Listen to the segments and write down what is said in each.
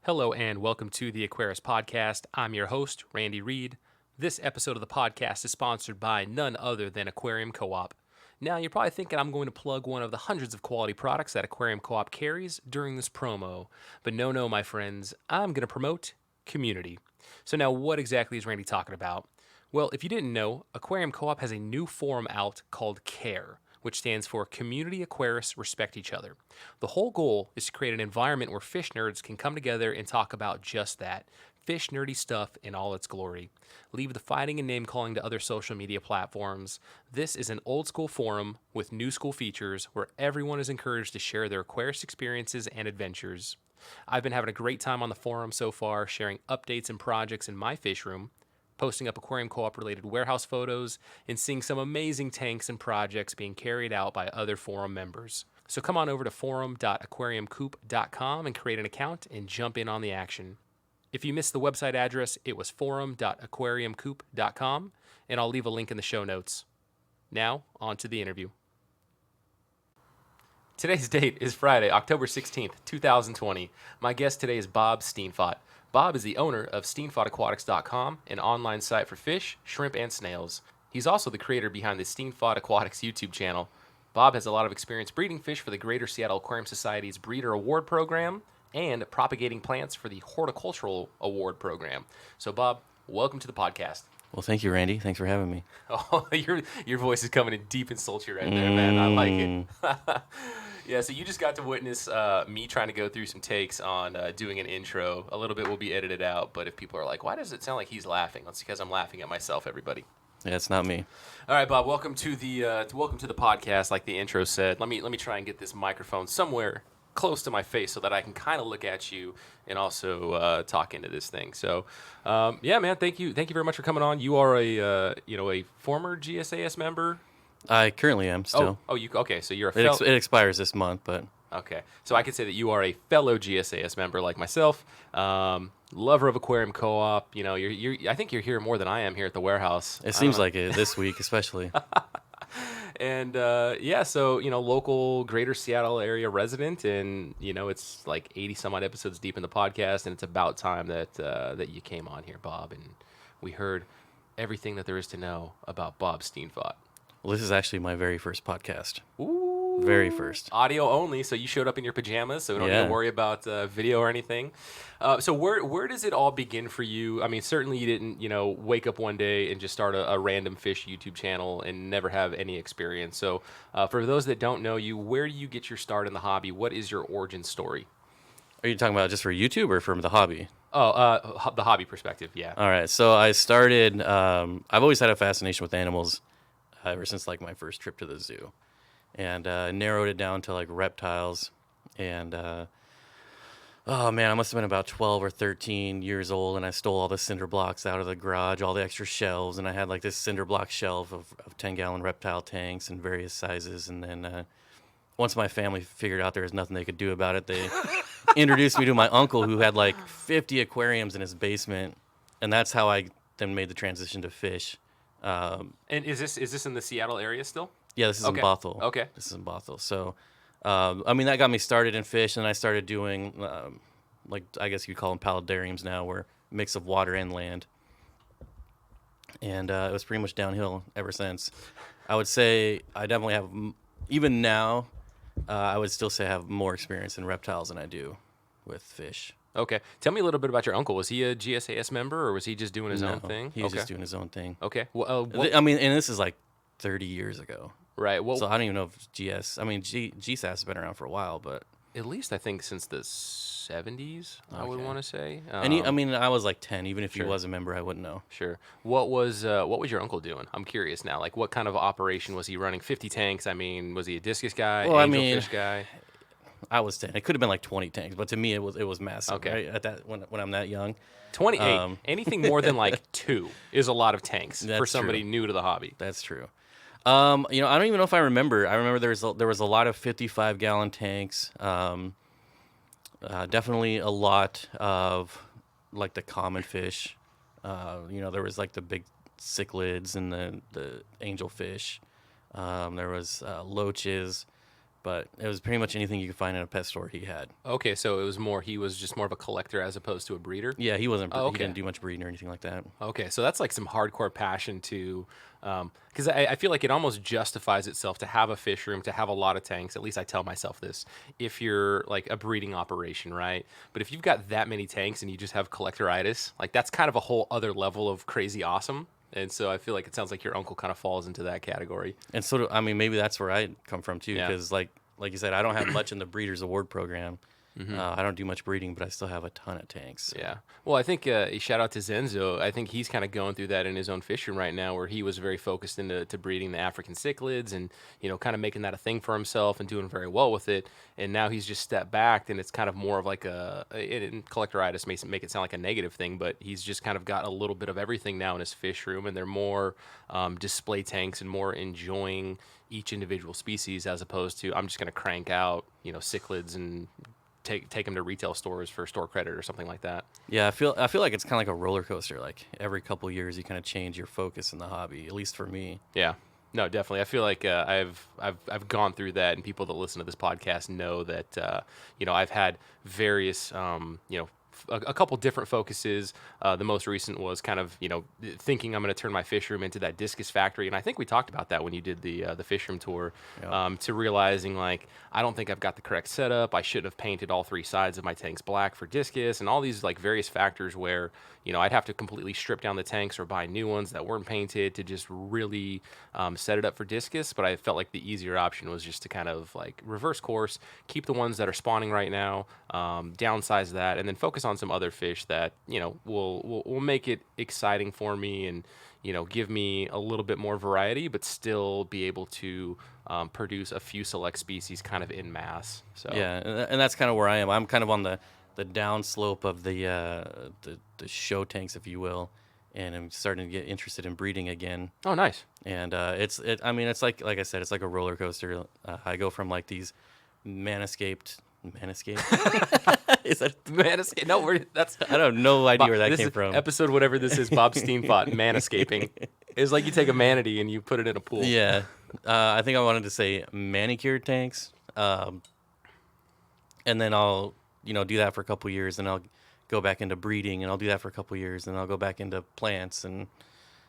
Hello and welcome to the Aquarius Podcast. I'm your host, Randy Reed. This episode of the podcast is sponsored by none other than Aquarium Co-op. Now, you're probably thinking I'm going to plug one of the hundreds of quality products that Aquarium Co-op carries during this promo. But no, my friends, I'm going to promote community. So now, what exactly is Randy talking about? Well, if you didn't know, Aquarium Co-op has a new forum out called CARE, which stands for Community Aquarists Respect Each Other. The whole goal is to create an environment where fish nerds can come together and talk about just that, fish nerdy stuff in all its glory. Leave the fighting and name calling to other social media platforms. This is an old school forum with new school features where everyone is encouraged to share their Aquarius experiences and adventures. I've been having a great time on the forum so far, sharing updates and projects in my fish room, posting up Aquarium Co-op related warehouse photos, and seeing some amazing tanks and projects being carried out by other forum members. So come on over to forum.aquariumcoop.com and create an account and jump in on the action. If you missed the website address, it was forum.aquariumcoop.com, and I'll leave a link in the show notes. Now, on to the interview. Today's date is Friday, October 16th, 2020. My guest today is Bob Steenfott. Bob is the owner of SteenfordAquatics.com, an online site for fish, shrimp, and snails. He's also the creator behind the Steenford Aquatics YouTube channel. Bob has a lot of experience breeding fish for the Greater Seattle Aquarium Society's Breeder Award Program and propagating plants for the Horticultural Award Program. So, Bob, welcome to the podcast. Well, thank you, Randy. Thanks for having me. Oh, your voice is coming in deep and sultry right there, man. I like it. Yeah, so you just got to witness me trying to go through some takes on doing an intro. A little bit will be edited out, but if people are like, why does it sound like he's laughing? That's because I'm laughing at myself, everybody. Yeah, it's not me. All right, Bob, welcome to the podcast, like the intro said. Let me try and get this microphone somewhere close to my face so that I can kind of look at you and also talk into this thing. So, yeah, man, thank you very much for coming on. You are a former GSAS member. I currently am still. Okay? So you're It expires this month, but okay. So I could say that you are a fellow GSAS member like myself, lover of Aquarium Co-op. You know, I think you're here more than I am here at the warehouse. it seems like it this week, especially. And so local Greater Seattle area resident, and it's like 80 some odd episodes deep in the podcast, and it's about time that you came on here, Bob, and we heard everything that there is to know about Bob Steenfott. Well, this is actually my very first podcast. Ooh. Very first. Audio only, so you showed up in your pajamas, so we don't need to worry about video or anything. So where does it all begin for you? I mean, certainly you didn't, wake up one day and just start a random fish YouTube channel and never have any experience. So for those that don't know you, where do you get your start in the hobby? What is your origin story? Are you talking about just for YouTube or from the hobby? Oh, the hobby perspective, yeah. All right. So I started. I've always had a fascination with animals ever since like my first trip to the zoo, and narrowed it down to like reptiles. And oh man, I must have been about 12 or 13 years old, and I stole all the cinder blocks out of the garage, all the extra shelves, and I had like this cinder block shelf of 10-gallon reptile tanks in various sizes. And then once my family figured out there was nothing they could do about it, they introduced me to my uncle who had like 50 aquariums in his basement, and that's how I then made the transition to fish. And is this in the Seattle area still? Yeah, this is in Bothell. Okay. This is in Bothell. So, that got me started in fish, and I started doing, I guess you'd call them paludariums now, where a mix of water and land. And it was pretty much downhill ever since. I would say I definitely have, even now, I would still say I have more experience in reptiles than I do with fish. Okay. Tell me a little bit about your uncle. Was he a GSAS member, or was he just doing his own thing? He was just doing his own thing. Okay. Well, and this is like 30 years ago. Right. Well, so I don't even know if GSAS has been around for a while, but at least I think since the 70s, I would want to say. And I was like 10. Even if he was a member, I wouldn't know. Sure. What was your uncle doing? I'm curious now. Like, what kind of operation was he running? 50 tanks. I mean, was he a discus guy? Well, angelfish guy? I was 10. It could have been like 20 tanks, but to me, it was massive. Okay. Right? At that when I'm that young. 28. Anything more than like 2 is a lot of tanks for somebody true. new to the hobby. That's true. I don't even know if I remember. I remember there was a lot of 55-gallon tanks. Definitely a lot of like the common fish. There was like the big cichlids and the angelfish. There was loaches. but it was pretty much anything you could find in a pet store he had. Okay, so he was just more of a collector as opposed to a breeder? Yeah, he wasn't. Oh, He okay. didn't do much breeding or anything like that. Okay, so that's like some hardcore passion to, because I feel like it almost justifies itself to have a fish room, to have a lot of tanks. At least I tell myself this. If you're like a breeding operation, right? But if you've got that many tanks and you just have collectoritis, like that's kind of a whole other level of crazy awesome. And so I feel like it sounds like your uncle kind of falls into that category. And so, I mean, maybe that's where I come from too, Yeah. because like you said, I don't have much in the Breeders' Award program. I don't do much breeding, but I still have a ton of tanks. Yeah. Well, I think shout out to Zenzo. I think he's kind of going through that in his own fish room right now, where he was very focused into breeding the African cichlids and kind of making that a thing for himself and doing very well with it. And now he's just stepped back, and it's kind of more of like and collectoritis may make it sound like a negative thing, but he's just kind of got a little bit of everything now in his fish room, and they're more display tanks and more enjoying each individual species as opposed to I'm just going to crank out cichlids and take them to retail stores for store credit or something like that. Yeah, I feel like it's kind of like a roller coaster. Like every couple years, you kind of change your focus in the hobby. At least for me. Yeah, no, definitely. I feel like I've gone through that, and people that listen to this podcast know that I've had various a couple different focuses. The most recent was kind of thinking I'm going to turn my fish room into that discus factory, and I think we talked about that when you did the fish room tour. Yeah. To realizing like I don't think I've got the correct setup. I should have painted all three sides of my tanks black for discus, and all these like various factors where I'd have to completely strip down the tanks or buy new ones that weren't painted to just really set it up for discus. But I felt like the easier option was just to kind of like reverse course, keep the ones that are spawning right now, downsize that, and then focus on some other fish that will make it exciting for me and give me a little bit more variety, but still be able to produce a few select species kind of in mass. So Yeah, and that's kind of where I am. I'm kind of on the downslope of the show tanks, if you will, and I'm starting to get interested in breeding again. Oh, nice. And I mean, it's like I said, it's like a roller coaster. I go from like these maniscaped. Is that Maniscaping? No, that's I don't no idea where that this came is from. episode whatever this is. Bob Steenfott maniscaping. It's like you take a manatee and you put it in a pool. Yeah, I think I wanted to say manicured tanks, and then I'll do that for a couple years, and I'll go back into breeding, and I'll do that for a couple years, and I'll go back into plants, and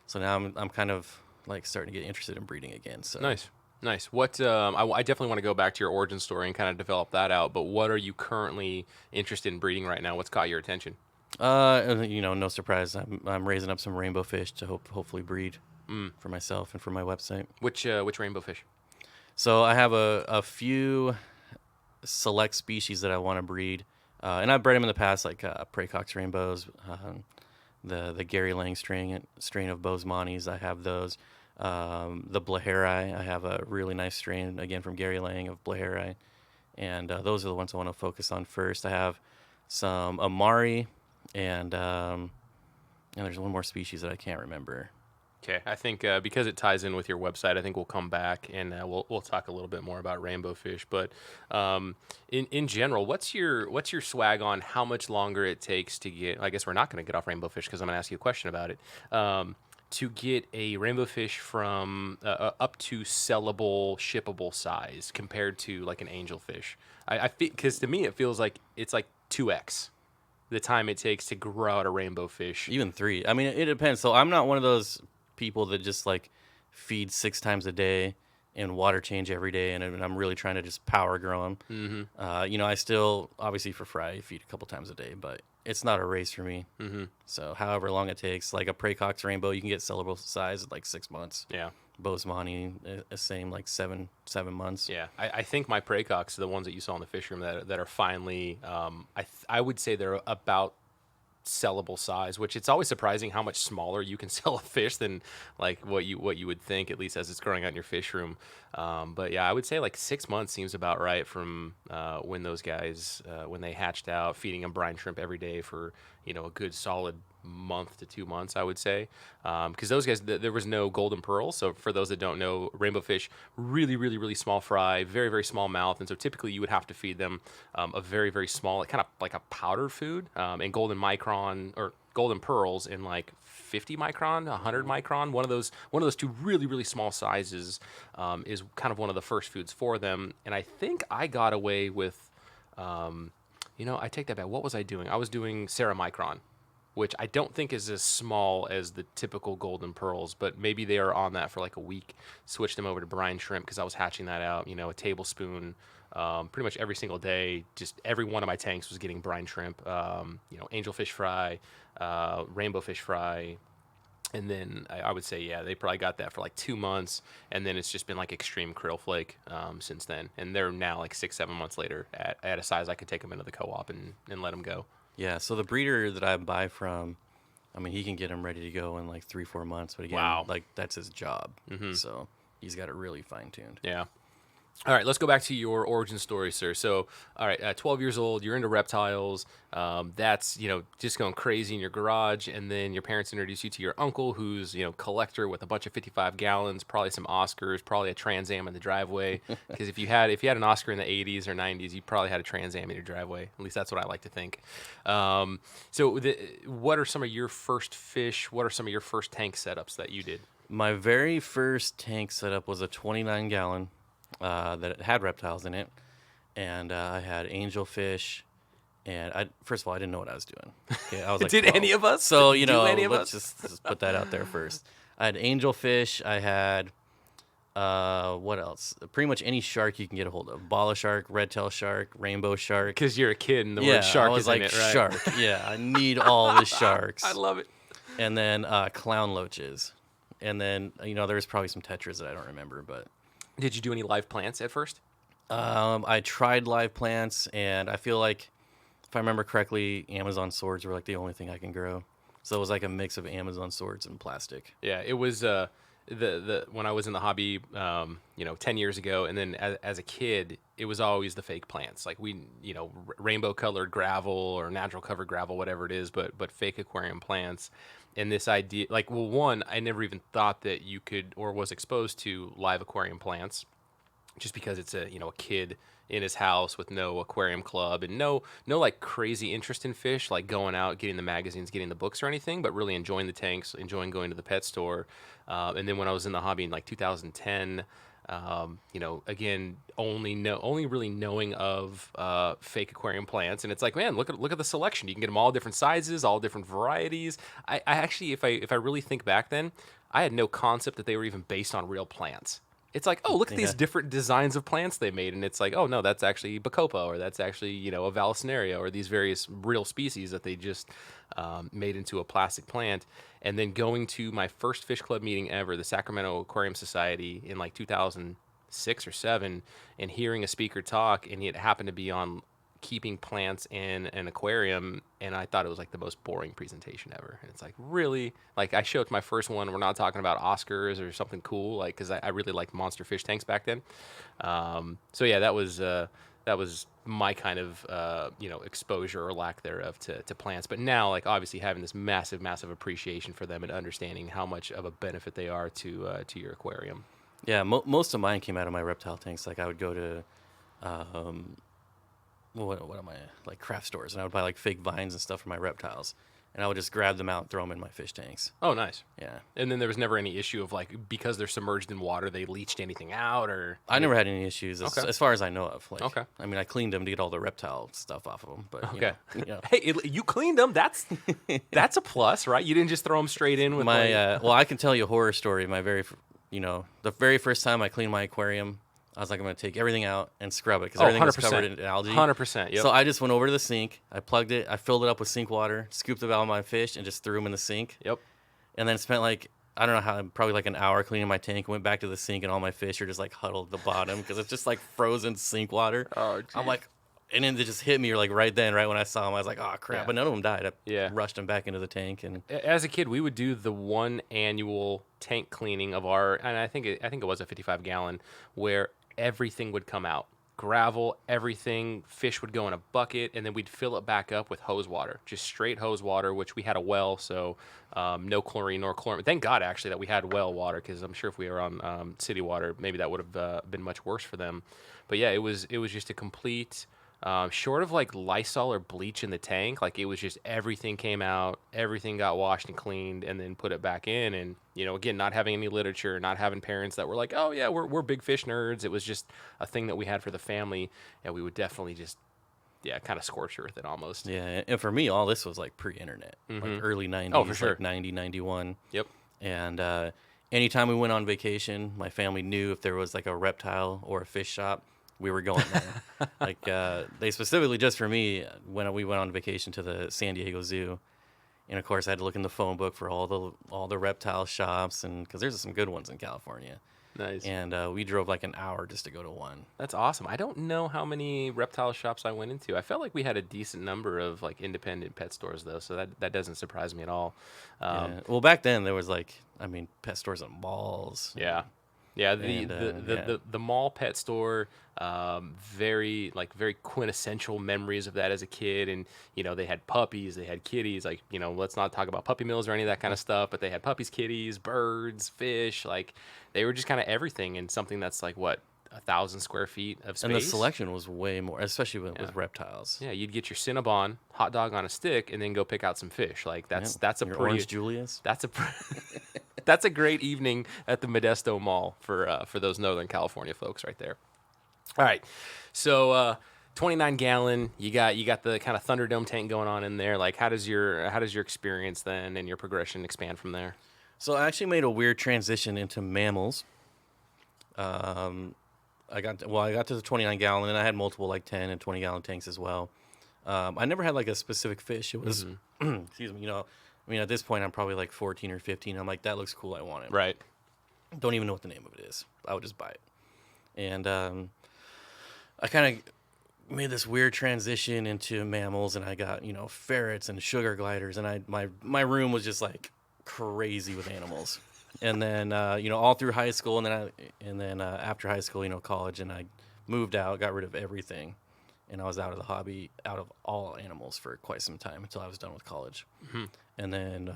so now I'm kind of like starting to get interested in breeding again. So Nice. What I definitely want to go back to your origin story and kind of develop that out. But what are you currently interested in breeding right now? What's caught your attention? No surprise. I'm raising up some rainbow fish to hopefully breed for myself and for my website. Which rainbow fish? So I have a few select species that I want to breed, and I've bred them in the past, like Praecox rainbows, the Gary Lang strain of Bozemantes. I have those. The Blaheri, I have a really nice strain again from Gary Lang of Blaheri, and those are the ones I want to focus on first. I have some Amari, and there's one more species that I can't remember. Okay, I think because it ties in with your website, I think we'll come back and we'll talk a little bit more about rainbow fish. But in general, what's your swag on how much longer it takes to get? I guess we're not going to get off rainbow fish because I'm going to ask you a question about it. To get a rainbow fish from up to sellable, shippable size compared to like an angelfish. I feel because to me it feels like it's like 2x the time it takes to grow out a rainbow fish. Even 3. I mean, it depends. So I'm not one of those people that just like feed 6 times a day and water change every day, and I'm really trying to just power grow them. Mm-hmm. I still obviously for fry feed a couple times a day, but it's not a race for me. Mm-hmm. So however long it takes, like a Praecox rainbow, you can get sellable size in like 6 months. Yeah. Bozemantes, same, like 7 months. Yeah, I think my Praecox, the ones that you saw in the fish room that are finally, I would say they're about sellable size, which it's always surprising how much smaller you can sell a fish than like what you would think, at least as it's growing out in your fish room. But yeah, I would say like 6 months seems about right from when those guys when they hatched out, feeding them brine shrimp every day for a good solid month to 2 months, I would say, because those guys there was no golden pearl. So for those that don't know, rainbow fish really really really small fry, very very small mouth, and so typically you would have to feed them a very very small, kind of like a powder food, and golden micron or golden pearls in like 50 micron, 100 micron. One of those two really small sizes is kind of one of the first foods for them. And I think I got away with, I take that back. What was I doing? I was doing ceramicron, which I don't think is as small as the typical golden pearls, but maybe they are on that for like a week. Switched them over to brine shrimp because I was hatching that out, a tablespoon pretty much every single day. Just every one of my tanks was getting brine shrimp, angelfish fry, rainbow fish fry. And then I would say, yeah, they probably got that for like 2 months. And then it's just been like extreme krill flake since then. And they're now like 6-7 months later at a size I could take them into the co-op and let them go. Yeah, so the breeder that I buy from, I mean, he can get them ready to go in like 3-4 months. But again, Wow. like that's his job. So he's got it really fine-tuned. Yeah. All right, let's go back to your origin story, sir. So, all right, 12 years old, you're into reptiles. That's, just going crazy in your garage. And then your parents introduce you to your uncle, who's, collector with a bunch of 55 gallons, probably some Oscars, probably a Trans Am in the driveway. Because if you had an Oscar in the 80s or 90s, you probably had a Trans Am in your driveway. At least that's what I like to think. What are some of your first fish? What are some of your first tank setups that you did? My very first tank setup was a 29-gallon. That had reptiles in it, and I had angelfish, and first of all, I didn't know what I was doing. Okay, I was like, Did 12. any of us? So Let's just put that out there first. I had angelfish. I had what else? Pretty much any shark you can get a hold of: bala shark, red tail shark, rainbow shark. Because you're a kid, and the word shark I was is like, in it, right? shark. Yeah, I need all the sharks. I love it. And then clown loaches, and then there's probably some tetras that I don't remember, but. Did you do any live plants at first? I tried live plants, and I feel like, if I remember correctly, Amazon swords were like the only thing I can grow. So it was like a mix of Amazon swords and plastic. Yeah, it was the when I was in the hobby, 10 years ago, and then as a kid, it was always the fake plants. Like rainbow colored gravel or natural covered gravel, whatever it is, but fake aquarium plants. And this idea, like, well, one, I never even thought that you could or was exposed to live aquarium plants, just because it's a kid in his house with no aquarium club and no like crazy interest in fish, like going out, getting the magazines, getting the books or anything, but really enjoying the tanks, enjoying going to the pet store. And then when I was in the hobby in like 2010, again, only really knowing of fake aquarium plants, and it's like, man, look at the selection. You can get them all different sizes, all different varieties. I actually, if I really think back, then I had no concept that they were even based on real plants. It's like, oh, look at these different designs of plants they made, and it's like, oh no, that's actually Bacopa, or that's actually a Vallisneria, or these various real species that they just made into a plastic plant. And then going to my first fish club meeting ever, the Sacramento Aquarium Society, in like 2006 or 7, and hearing a speaker talk, and it happened to be on keeping plants in an aquarium, and I thought it was like the most boring presentation ever. And it's like, really? Like, I showed my first one, we're not talking about Oscars or something cool, like, because I really liked monster fish tanks back then. So yeah, that was my kind of exposure or lack thereof to plants. But now, like, obviously having this massive appreciation for them and understanding how much of a benefit they are to your aquarium. Yeah, most of mine came out of my reptile tanks. Like, I would go to what am I, like, craft stores, and I would buy like fake vines and stuff for my reptiles, and I would just grab them out and throw them in my fish tanks. Oh, nice. Yeah. And then there was never any issue of, like, because they're submerged in water, they leached anything out, or? I never had any issues as far as I know of. Like, okay. I mean, I cleaned them to get all the reptile stuff off of them, but okay. Hey, you cleaned them. That's a plus, right? You didn't just throw them straight in with my. Well, I can tell you a horror story. My the very first time I cleaned my aquarium, I was like, I'm going to take everything out and scrub it because everything was covered in algae. 100%, yep. So I just went over to the sink. I plugged it. I filled it up with sink water, scooped it out of my fish, and just threw them in the sink. Yep. And then spent like, I don't know how, probably like an hour cleaning my tank. Went back to the sink, and all my fish are just like huddled at the bottom because it's just like frozen sink water. Oh, geez. I'm like, and then it just hit me like right then, right when I saw them. I was like, oh crap! Yeah. But none of them died. Yeah. Rushed them back into the tank. And as a kid, we would do the one annual tank cleaning of our, and I think it was a 55-gallon, where everything would come out. Gravel, everything, fish would go in a bucket, and then we'd fill it back up with hose water, just straight hose water, which we had a well, so no chlorine nor chlorine. Thank God, actually, that we had well water, because I'm sure if we were on city water, maybe that would have been much worse for them. But yeah, it was just a complete short of like Lysol or bleach in the tank, like it was just everything came out, everything got washed and cleaned, and then put it back in. And again, not having any literature, not having parents that were like, oh yeah, we're big fish nerds. It was just a thing that we had for the family, and we would definitely just kind of scorch earth it almost. Yeah, and for me, all this was like pre-internet, like early 90s, Oh, for sure. like 90, 91. Yep. And anytime we went on vacation, my family knew if there was like a reptile or a fish shop, we were going there. Like they specifically, just for me, when we went on vacation to the San Diego Zoo, and of course I had to look in the phone book for all the reptile shops, and because there's some good ones in California. Nice. And we drove like an hour just to go to one. That's awesome. I don't know how many reptile shops I went into. I felt like we had a decent number of like independent pet stores though, so that doesn't surprise me at all. Yeah. Well, back then there was like, I mean, pet stores at malls. Yeah. Yeah, the mall pet store, very quintessential memories of that as a kid, and they had puppies, they had kitties, like let's not talk about puppy mills or any of that kind of stuff, but they had puppies, kitties, birds, fish, like they were just kind of everything in something that's like what 1,000 square feet of space. And the selection was way more, especially with reptiles. Yeah, you'd get your Cinnabon hot dog on a stick and then go pick out some fish. Like that's a Your pretty Orange Julius. That's a great evening at the Modesto Mall for those Northern California folks right there. All right, so 29 gallon. You got the kind of Thunderdome tank going on in there. Like how does your experience then and your progression expand from there? So I actually made a weird transition into mammals. I got to the 29 gallon, and I had multiple like 10 and 20 gallon tanks as well. I never had like a specific fish. It was excuse me, I mean, at this point I'm probably like 14 or 15. I'm like, that looks cool, I want it. Right. Don't even know what the name of it is. I would just buy it. And I kind of made this weird transition into mammals, and I got ferrets and sugar gliders, and my room was just like crazy with animals. And then all through high school, and then after high school, college, and I moved out, got rid of everything, and I was out of the hobby, out of all animals for quite some time until I was done with college. Mm-hmm. And then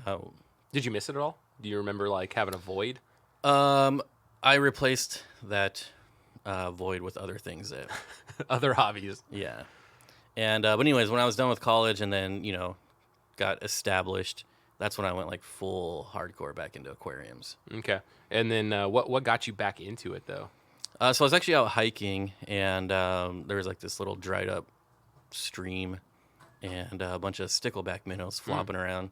did you miss it at all? Do you remember like having a void? I replaced that void with other things that other hobbies. Yeah. And but anyways, when I was done with college and then got established, that's when I went like full hardcore back into aquariums. Okay. And then what got you back into it though? So I was actually out hiking, and there was like this little dried up stream and a bunch of stickleback minnows flopping around.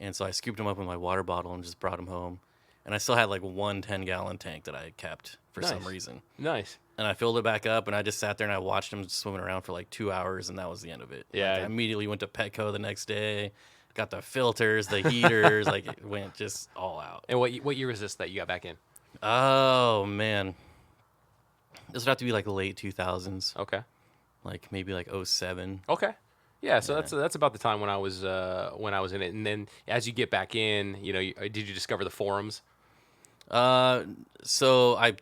And so I scooped them up in my water bottle and just brought them home. And I still had like one 10-gallon tank that I had kept for some reason. Nice. And I filled it back up, and I just sat there and I watched them swimming around for like 2 hours, and that was the end of it. Yeah. Like, I immediately went to Petco the next day. Got the filters, the heaters, like it went just all out. And what year was this that you got back in? Oh man, this would have to be like late 2000s. Okay. Like maybe like 07. Okay. Yeah, so that's about the time when I was in it. And then as you get back in, did you discover the forums? So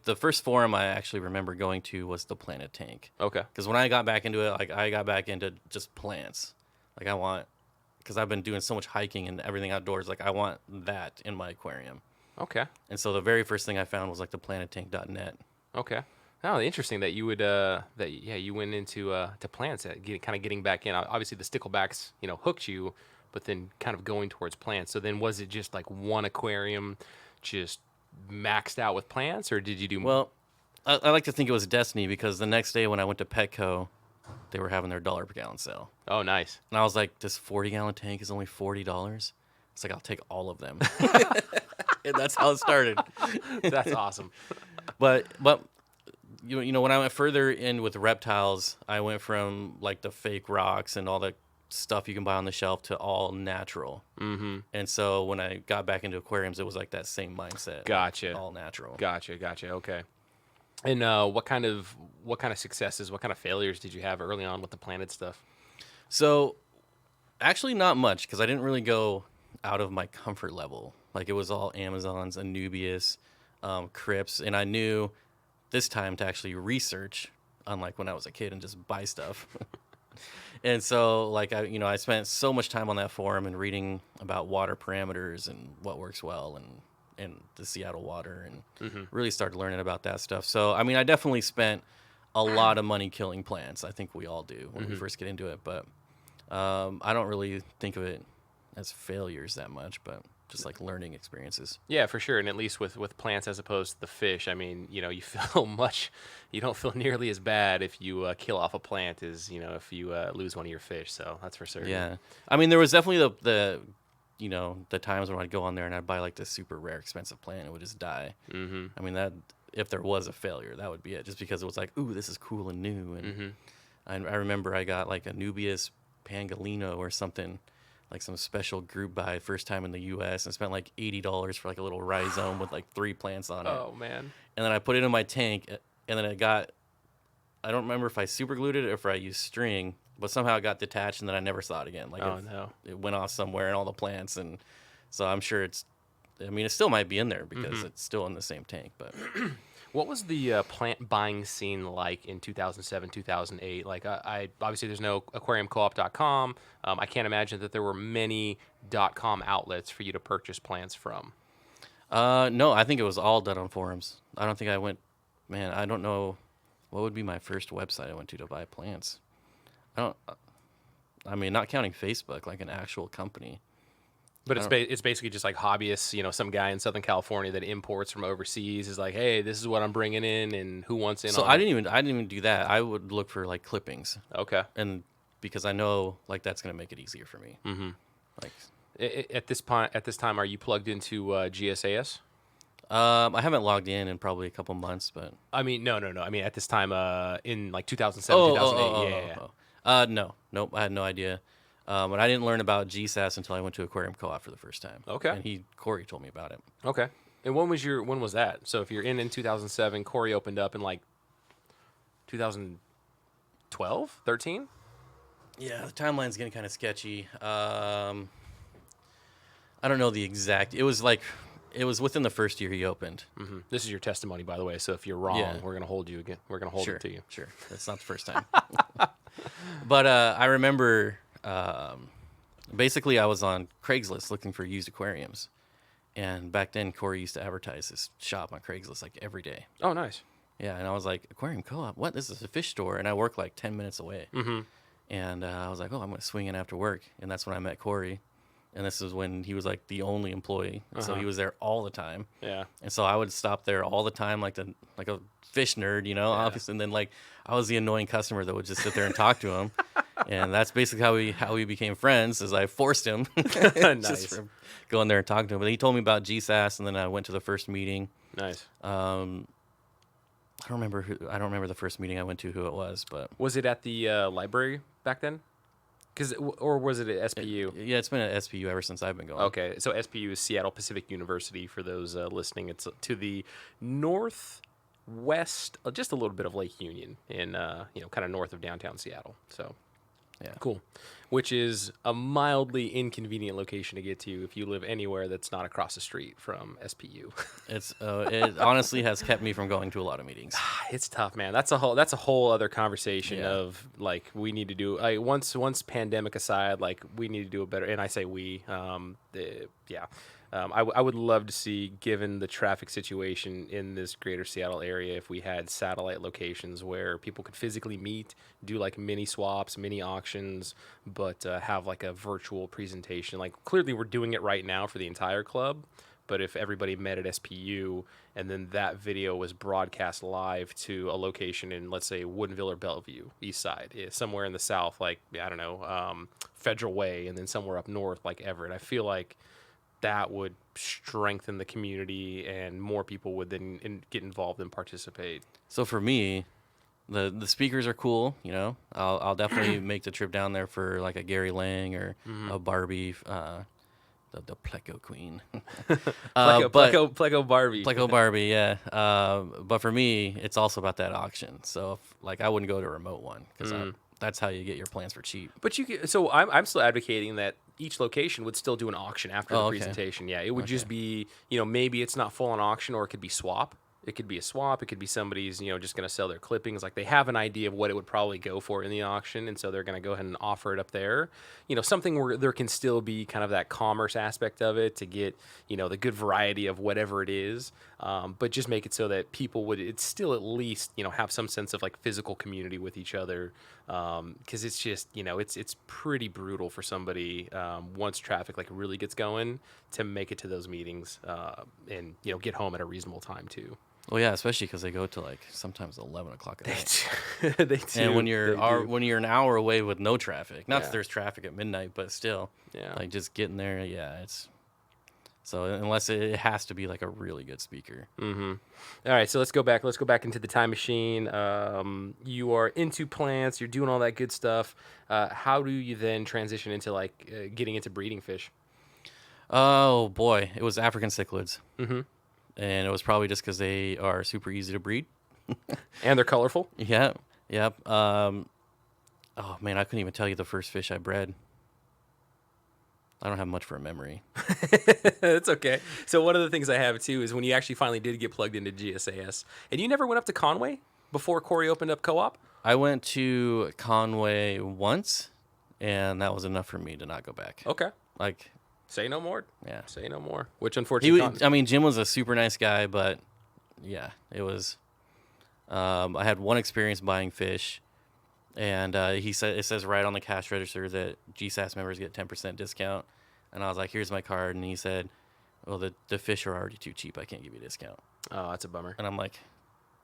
the first forum I actually remember going to was the Planet Tank. Okay. Because when I got back into it, like I got back into just plants. Like because I've been doing so much hiking and everything outdoors, like I want that in my aquarium. Okay. And so the very first thing I found was like the planettank.net. Okay. Oh, interesting that you would you went into to plants, kind of getting back in. Obviously the sticklebacks, hooked you, but then kind of going towards plants. So then was it just like one aquarium just maxed out with plants, or did you do Well, I like to think it was destiny, because the next day when I went to Petco, they were having their $1 per gallon sale. Oh, nice. And I was like, this 40-gallon tank is only $40. It's like, I'll take all of them. And that's how it started. That's awesome. But when I went further in with reptiles, I went from like the fake rocks and all the stuff you can buy on the shelf to all natural. Mm-hmm. And so when I got back into aquariums, it was like that same mindset. Gotcha. All natural. Gotcha. Okay. And what kind of successes, what kind of failures did you have early on with the planted stuff? So actually not much, because I didn't really go out of my comfort level. Like it was all Amazons, Anubias, Crips, and I knew this time to actually research, unlike when I was a kid and just buy stuff. And so like I spent so much time on that forum and reading about water parameters and what works well and the Seattle water, and really started learning about that stuff. So I mean, I definitely spent a lot of money killing plants. I think we all do when we first get into it, but I don't really think of it as failures that much, but just like learning experiences. Yeah, for sure. And at least with plants as opposed to the fish, I mean, you you don't feel nearly as bad if you kill off a plant as, if you lose one of your fish. So that's for certain. Yeah. I mean, there was definitely the times when I'd go on there and I'd buy like this super rare, expensive plant and it would just die. Mm-hmm. I mean, that if there was a failure, that would be it. Just because it was like, ooh, this is cool and new. And I remember I got like a Nubius pangolino or something, like some special group buy first time in the U.S. and spent like $80 for like a little rhizome with like 3 plants on it. Oh, man. And then I put it in my tank, and then I don't remember if I super glued it or if I used string, but somehow it got detached and then I never saw it again. Like it went off somewhere in all the plants. And so I'm sure it still might be in there because it's still in the same tank. But what was the plant buying scene like in 2007, 2008? Like, I obviously there's no aquariumcoop.com. I can't imagine that there were many .com outlets for you to purchase plants from. No, I think it was all done on forums. I don't think I went. Man, I don't know what would be my first website I went to buy plants. I mean, not counting Facebook, like an actual company. But it's basically just like hobbyists, some guy in Southern California that imports from overseas is like, hey, this is what I'm bringing in, and who wants in? So on I it? didn't even do that. I would look for like clippings. Okay. And because I know like that's gonna make it easier for me. Mm-hmm. Like At this time, are you plugged into GSAS? I haven't logged in probably a couple months, but I mean, no. I mean, at this time, in like 2007, 2008. No, nope. I had no idea. But I didn't learn about GSAS until I went to Aquarium Co-op for the first time. Okay. And Corey told me about it. Okay. And when was that? So if you're in 2007, Corey opened up in like 2012, 13? Yeah, the timeline's getting kind of sketchy. I don't know the exact. It was within the first year he opened. Mm-hmm. This is your testimony, by the way. So if you're wrong, we're gonna hold you again. We're gonna hold it to you. Sure, that's not the first time. But I remember. Basically, I was on Craigslist looking for used aquariums, and back then Corey used to advertise his shop on Craigslist like every day. Oh, nice. Yeah, and I was like, Aquarium Co-op? What? This is a fish store, and I work like 10 minutes away. Mm-hmm. And I was like, oh, I'm gonna swing in after work, and that's when I met Corey, and this is when he was like the only employee, so he was there all the time. Yeah. And so I would stop there all the time, like a fish nerd, obviously, and then like I was the annoying customer that would just sit there and talk to him. And that's basically how we became friends, is I forced him just from going there and talking to him. But he told me about GSAS, and then I went to the first meeting. Nice. I don't remember the first meeting I went to, who it was, but was it at the library back then? Or was it at SPU? Yeah, it's been at SPU ever since I've been going. Okay, so SPU is Seattle Pacific University. For those listening, it's to the northwest, just a little bit of Lake Union, in kind of north of downtown Seattle. So. Yeah. Cool. Which is a mildly inconvenient location to get to if you live anywhere that's not across the street from SPU. It honestly has kept me from going to a lot of meetings. It's tough, man. That's a whole other conversation of like we need to do once pandemic aside, like we need to do a better. And I say we, I would love to see, given the traffic situation in this greater Seattle area, if we had satellite locations where people could physically meet, do like mini swaps, mini auctions, but have like a virtual presentation. Like clearly we're doing it right now for the entire club, but if everybody met at SPU and then that video was broadcast live to a location in, let's say, Woodinville or Bellevue, east side, somewhere in the south, like, I don't know, Federal Way, and then somewhere up north like Everett, I feel like that would strengthen the community and more people would then get involved and participate. So for me, the speakers are cool. I'll definitely make the trip down there for like a Gary Lang or a Barbie, the Pleco Queen. Pleco Barbie. Pleco Barbie, yeah. But for me, it's also about that auction. So I wouldn't go to a remote one because that's how you get your plants for cheap. But so I'm still advocating that each location would still do an auction after the presentation. Yeah, it would just be, maybe it's not full on auction or it could be swap. It could be a swap. It could be somebody's, just going to sell their clippings. Like they have an idea of what it would probably go for in the auction, and so they're going to go ahead and offer it up there. Something where there can still be kind of that commerce aspect of it to get, the good variety of whatever it is, but just make it so that people would, it's still at least, have some sense of like physical community with each other, because it's just, it's pretty brutal for somebody once traffic like really gets going to make it to those meetings and get home at a reasonable time too. Well, yeah, especially because they go to like sometimes 11 o'clock at night. They do. And when you're an hour away with no traffic, not Yeah. that there's traffic at midnight, but still, Yeah. like just getting there, yeah, it's so unless it has to be like a really good speaker. Mm-hmm. All right, so let's go back. Let's go back into the time machine. You are into plants. You're doing all that good stuff. How do you then transition into like getting into breeding fish? Oh boy, it was African cichlids, Mm-hmm. and it was probably just because they are super easy to breed. And they're colorful. Yeah, yep. Oh man, I couldn't even tell you the first fish I bred. I don't have much for a memory. It's okay. So one of the things I have too is when you actually finally did get plugged into GSAS, and you never went up to Conway before Corey opened up co-op. I went to Conway once, and that was enough for me to not go back. Okay. Like, Say no more. yeah. Say no more. Which He, unfortunately, I mean, Jim was a super nice guy, but yeah, it was. I had one experience buying fish, and he said it says right on the cash register that GSAS members get 10% discount, and I was like, "Here's my card," and he said, "Well, the fish are already too cheap. I can't give you a discount." oh, that's a bummer. And I'm like,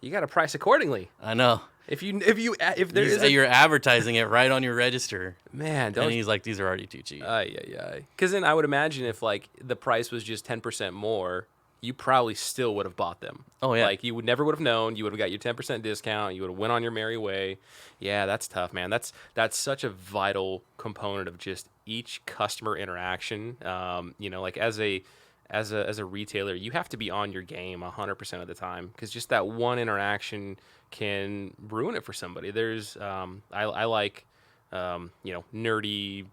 You got to price accordingly. "I know. If there is a, You're advertising it right on your register," man, don't and he's like, "These are already too cheap." yeah. Because then I would imagine if like the price was just 10% more, you probably still would have bought them. Oh, yeah. Like you would never would have known. You would have got your 10% discount. You would have went on your merry way. Yeah, that's tough, man. That's such a vital component of just each customer interaction. Like as a retailer, you have to be on your game 100% of the time because just that one interaction can ruin it for somebody. There's I like nerdy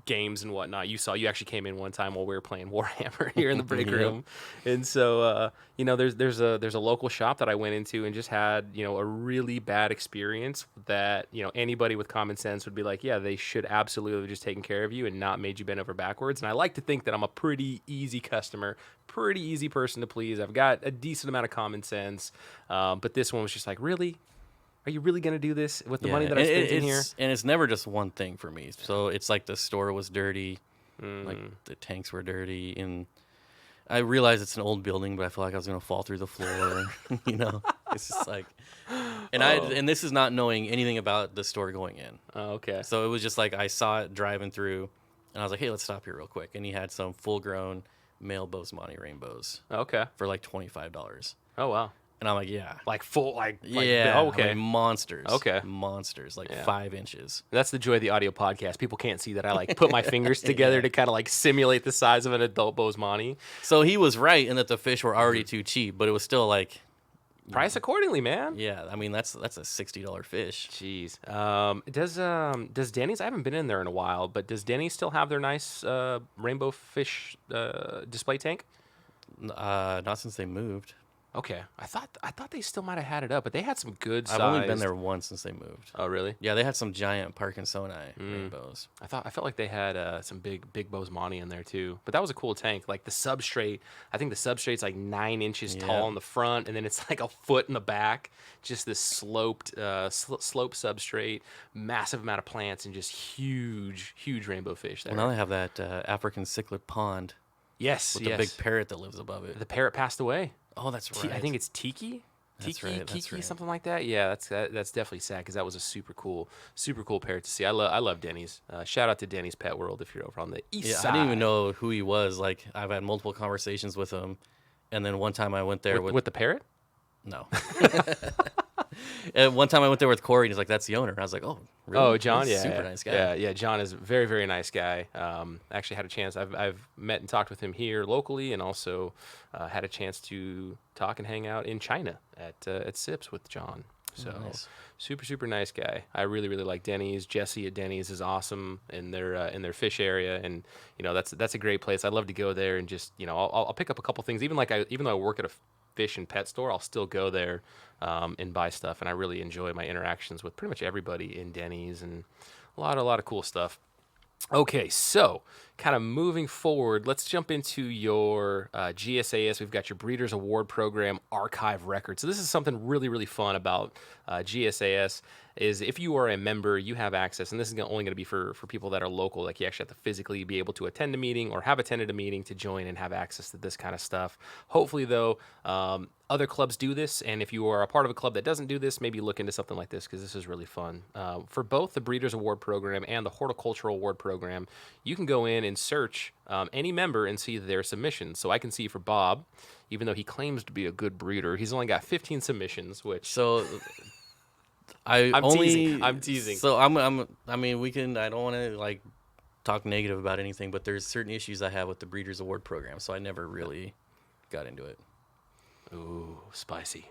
games and whatnot. You actually came in one time while we were playing Warhammer here in the break Yeah. room, and so there's a local shop that I went into and just had a really bad experience that anybody with common sense would be like, yeah, they should absolutely have just taken care of you and not made you bend over backwards. And I like to think that I'm a pretty easy customer, pretty easy person to please. I've got a decent amount of common sense, but this one was just like, really. Are you really going to do this with the money that I spent in here? And it's never just one thing for me. So it's like the store was dirty, like the tanks were dirty, and I realize it's an old building, but I feel like I was going to fall through the floor. It's just like, and this is not knowing anything about the store going in. Oh, okay. So it was just like I saw it driving through, and I was like, hey, let's stop here real quick. And he had some full-grown male Bosemani rainbows Okay. for like $25. Oh, wow. And I'm like, yeah. Like full, Yeah. oh, okay. I mean, monsters. Okay. Monsters, like Yeah. 5 inches. That's the joy of the audio podcast. People can't see that I like put my fingers together to kind of like simulate the size of an adult Bosemani. So he was right in that the fish were already too cheap, but it was still like, Price accordingly, man. yeah, I mean, that's a $60 fish. Jeez. Does Denny's? I haven't been in there in a while, but does Denny's still have their nice rainbow fish display tank? Not since they moved. Okay, I thought they still might have had it up, but they had some good size. I've only been there once since they moved. Oh, really? Yeah, they had some giant Parkinsoni rainbows. I felt like they had some big Bosemani in there too. But that was a cool tank. Like the substrate, I think the substrate's like 9 inches tall in the front, and then it's like a foot in the back. Just this sloped substrate, massive amount of plants, and just huge rainbow fish there. Well, now they have that African cichlid pond Yes, with yes. the big parrot that lives above it. The parrot passed away. Oh, that's right. I think it's Tiki. That's Tiki, right, that's Kiki, right. something like that. Yeah, that's definitely sad because that was a super cool parrot to see. I love Denny's. Shout out to Denny's Pet World if you're over on the east Yeah, side. I didn't even know who he was. Like, I've had multiple conversations with him, and then one time I went there with the parrot. No. And one time I went there with Corey, and he's like, "That's the owner." And I was like, "Oh, really?" Oh, John, He's a yeah, super nice guy. Yeah. John is a very, very nice guy. Actually had a chance. I've met and talked with him here locally, and also had a chance to talk and hang out in China at Sips with John. So nice. super nice guy. I really like Denny's. Jesse at Denny's is awesome in their fish area, and that's a great place. I'd love to go there and just I'll pick up a couple things. Even though I work at fish and pet store, I'll still go there and buy stuff. And I really enjoy my interactions with pretty much everybody in Denny's and a lot of cool stuff. Okay, so kind of moving forward, let's jump into your GSAS. We've got your Breeders' Award Program archive record. So this is something really, really fun about GSAS is if you are a member, you have access, and this is only going to be for people that are local. Like you actually have to physically be able to attend a meeting or have attended a meeting to join and have access to this kind of stuff. Hopefully, though, other clubs do this, and if you are a part of a club that doesn't do this, maybe look into something like this because this is really fun. For both the Breeders' Award Program and the Horticultural Award Program, you can go in and search any member and see their submissions. So I can see for Bob, even though he claims to be a good breeder, he's only got 15 submissions, which... So... I'm teasing. So I mean, we can. I don't want to like talk negative about anything, but there's certain issues I have with the Breeders' Award Program, so I never really got into it. Ooh, spicy.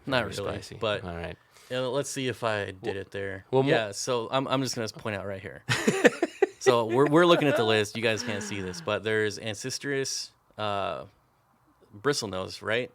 Not really, spicy. But all right. Let's see if I did it there. Well, yeah. So I'm just gonna point out right here. So we're looking at the list. You guys can't see this, but there's Ancistrus bristlenose, right?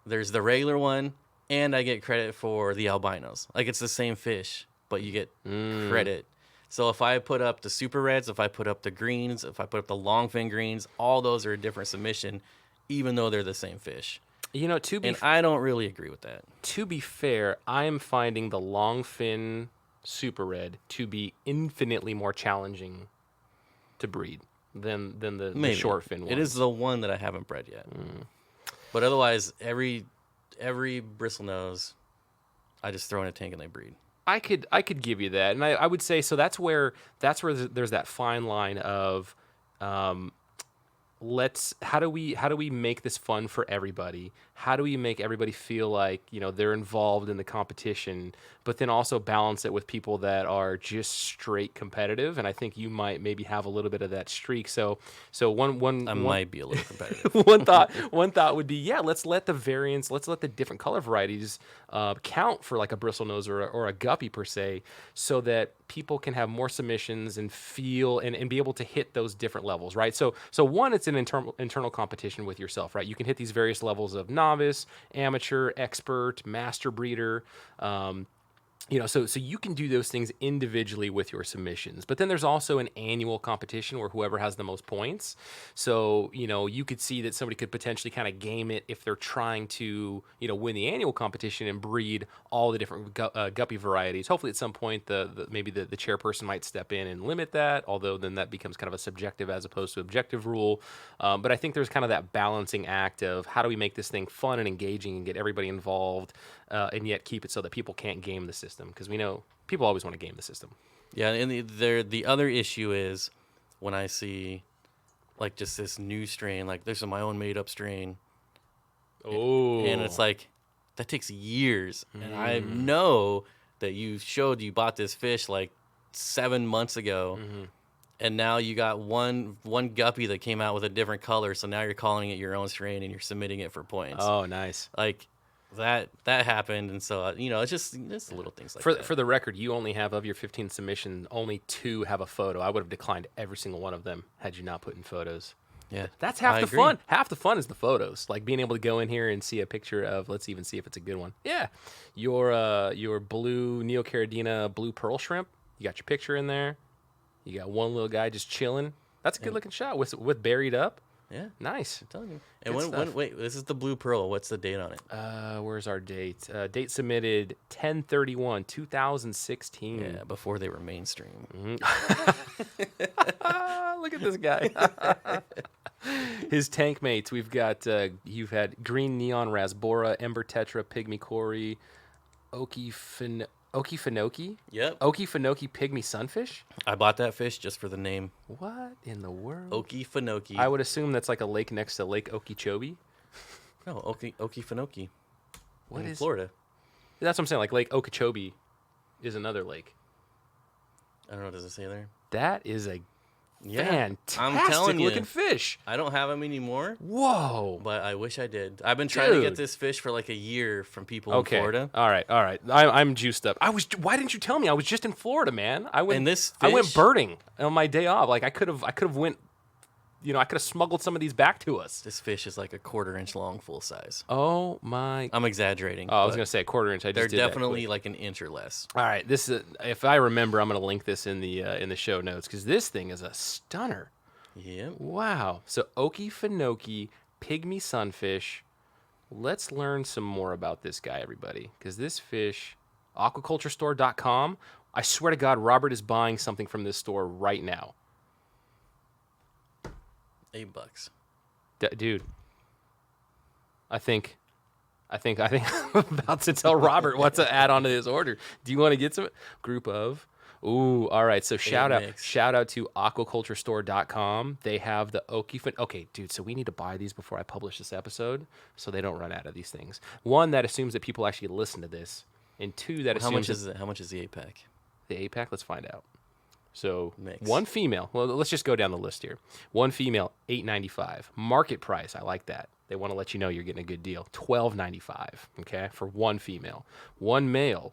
There's the regular one. And I get credit for the albinos. Like, it's the same fish, but you get credit. So if I put up the super reds, if I put up the greens, if I put up the longfin greens, all those are a different submission, even though they're the same fish. You know, I don't really agree with that. To be fair, I am finding the longfin super red to be infinitely more challenging to breed than the short fin one. It is the one that I haven't bred yet. But otherwise, every bristlenose, I just throw in a tank and they breed. I could give you that, and I would say so. That's where there's that fine line of, how do we make this fun for everybody? How do we make everybody feel like they're involved in the competition, but then also balance it with people that are just straight competitive? And I think you might maybe have a little bit of that streak. So might be a little competitive. one thought would be, let's let the variants, let's let the different color varieties count for like a bristlenose or a guppy per se, so that people can have more submissions and feel and be able to hit those different levels, right? So one, it's an internal competition with yourself, right? You can hit these various levels of novice, amateur, expert, master breeder. So you can do those things individually with your submissions. But then there's also an annual competition where whoever has the most points. So, you could see that somebody could potentially kind of game it if they're trying to, win the annual competition and breed all the different guppy varieties. Hopefully at some point maybe the chairperson might step in and limit that, although then that becomes kind of a subjective as opposed to objective rule. But I think there's kind of that balancing act of how do we make this thing fun and engaging and get everybody involved, and yet keep it so that people can't game the system, because we know people always want to game the system. Yeah, and the other issue is when I see like just this new strain, like this is my own made up strain. Oh, and it's like that takes years, and I know that you bought this fish like 7 months ago. And now you got one guppy that came out with a different color, so now you're calling it your own strain and you're submitting it for points. Oh, nice. Like that happened, and so it's just little things like that. For the record, you only have, of your 15 submissions, only 2 have a photo. I would have declined every single one of them had you not put in photos. Yeah, that's half the fun. Half the fun is the photos, like being able to go in here and see a picture of. Let's even see if it's a good one. Yeah, your blue Neocaridina blue pearl shrimp. You got your picture in there. You got one little guy just chilling. That's a good looking shot with buried up. Yeah, nice. I'm telling you. And wait, this is the blue pearl. What's the date on it? Where's our date? Date submitted 10/31/2016. Yeah, before they were mainstream. Look at this guy. His tank mates. We've got you've had green neon rasbora, ember tetra, pygmy cory, Okefenokee? Yep. Okefenokee Pygmy Sunfish? I bought that fish just for the name. What in the world? Okefenokee. I would assume that's like a lake next to Lake Okeechobee. No, Okefenokee. What is Florida? That's what I'm saying. Like Lake Okeechobee is another lake. I don't know. Does it say there? That is a fantastic I'm telling you, looking fish. I don't have them anymore. Whoa. But I wish I did. I've been trying to get this fish for like a year from people in Florida. All right. I'm juiced up. Why didn't you tell me? I was just in Florida, man. I went birding on my day off. Like I could have went I could have smuggled some of these back to us. This fish is like a 1/4 inch long, full size. Oh my! I'm exaggerating. I was gonna say a 1/4 inch. They're definitely like an inch or less. All right, this is if I remember, I'm gonna link this in the show notes because this thing is a stunner. Yep. Wow. So Okefenokee Pygmy Sunfish. Let's learn some more about this guy, everybody, because this fish, aquaculturestore.com. I swear to God, Robert is buying something from this store right now. $8. Dude, I think I'm about to tell Robert what to add onto his order. Do you want to get some group of? Ooh, all right. So shout out to aquaculturestore.com. They have the Okefenokee. Okay, dude. So we need to buy these before I publish this episode, so they don't run out of these things. One, that assumes that people actually listen to this, and two, that How assumes much is it? How much is the 8-pack? the 8-pack. Let's find out. So Mix. one female. Well, let's just go down the list here. One female, $8.95. Market price. I like that. They want to let you know you're getting a good deal. $12.95. Okay, for one female. One male,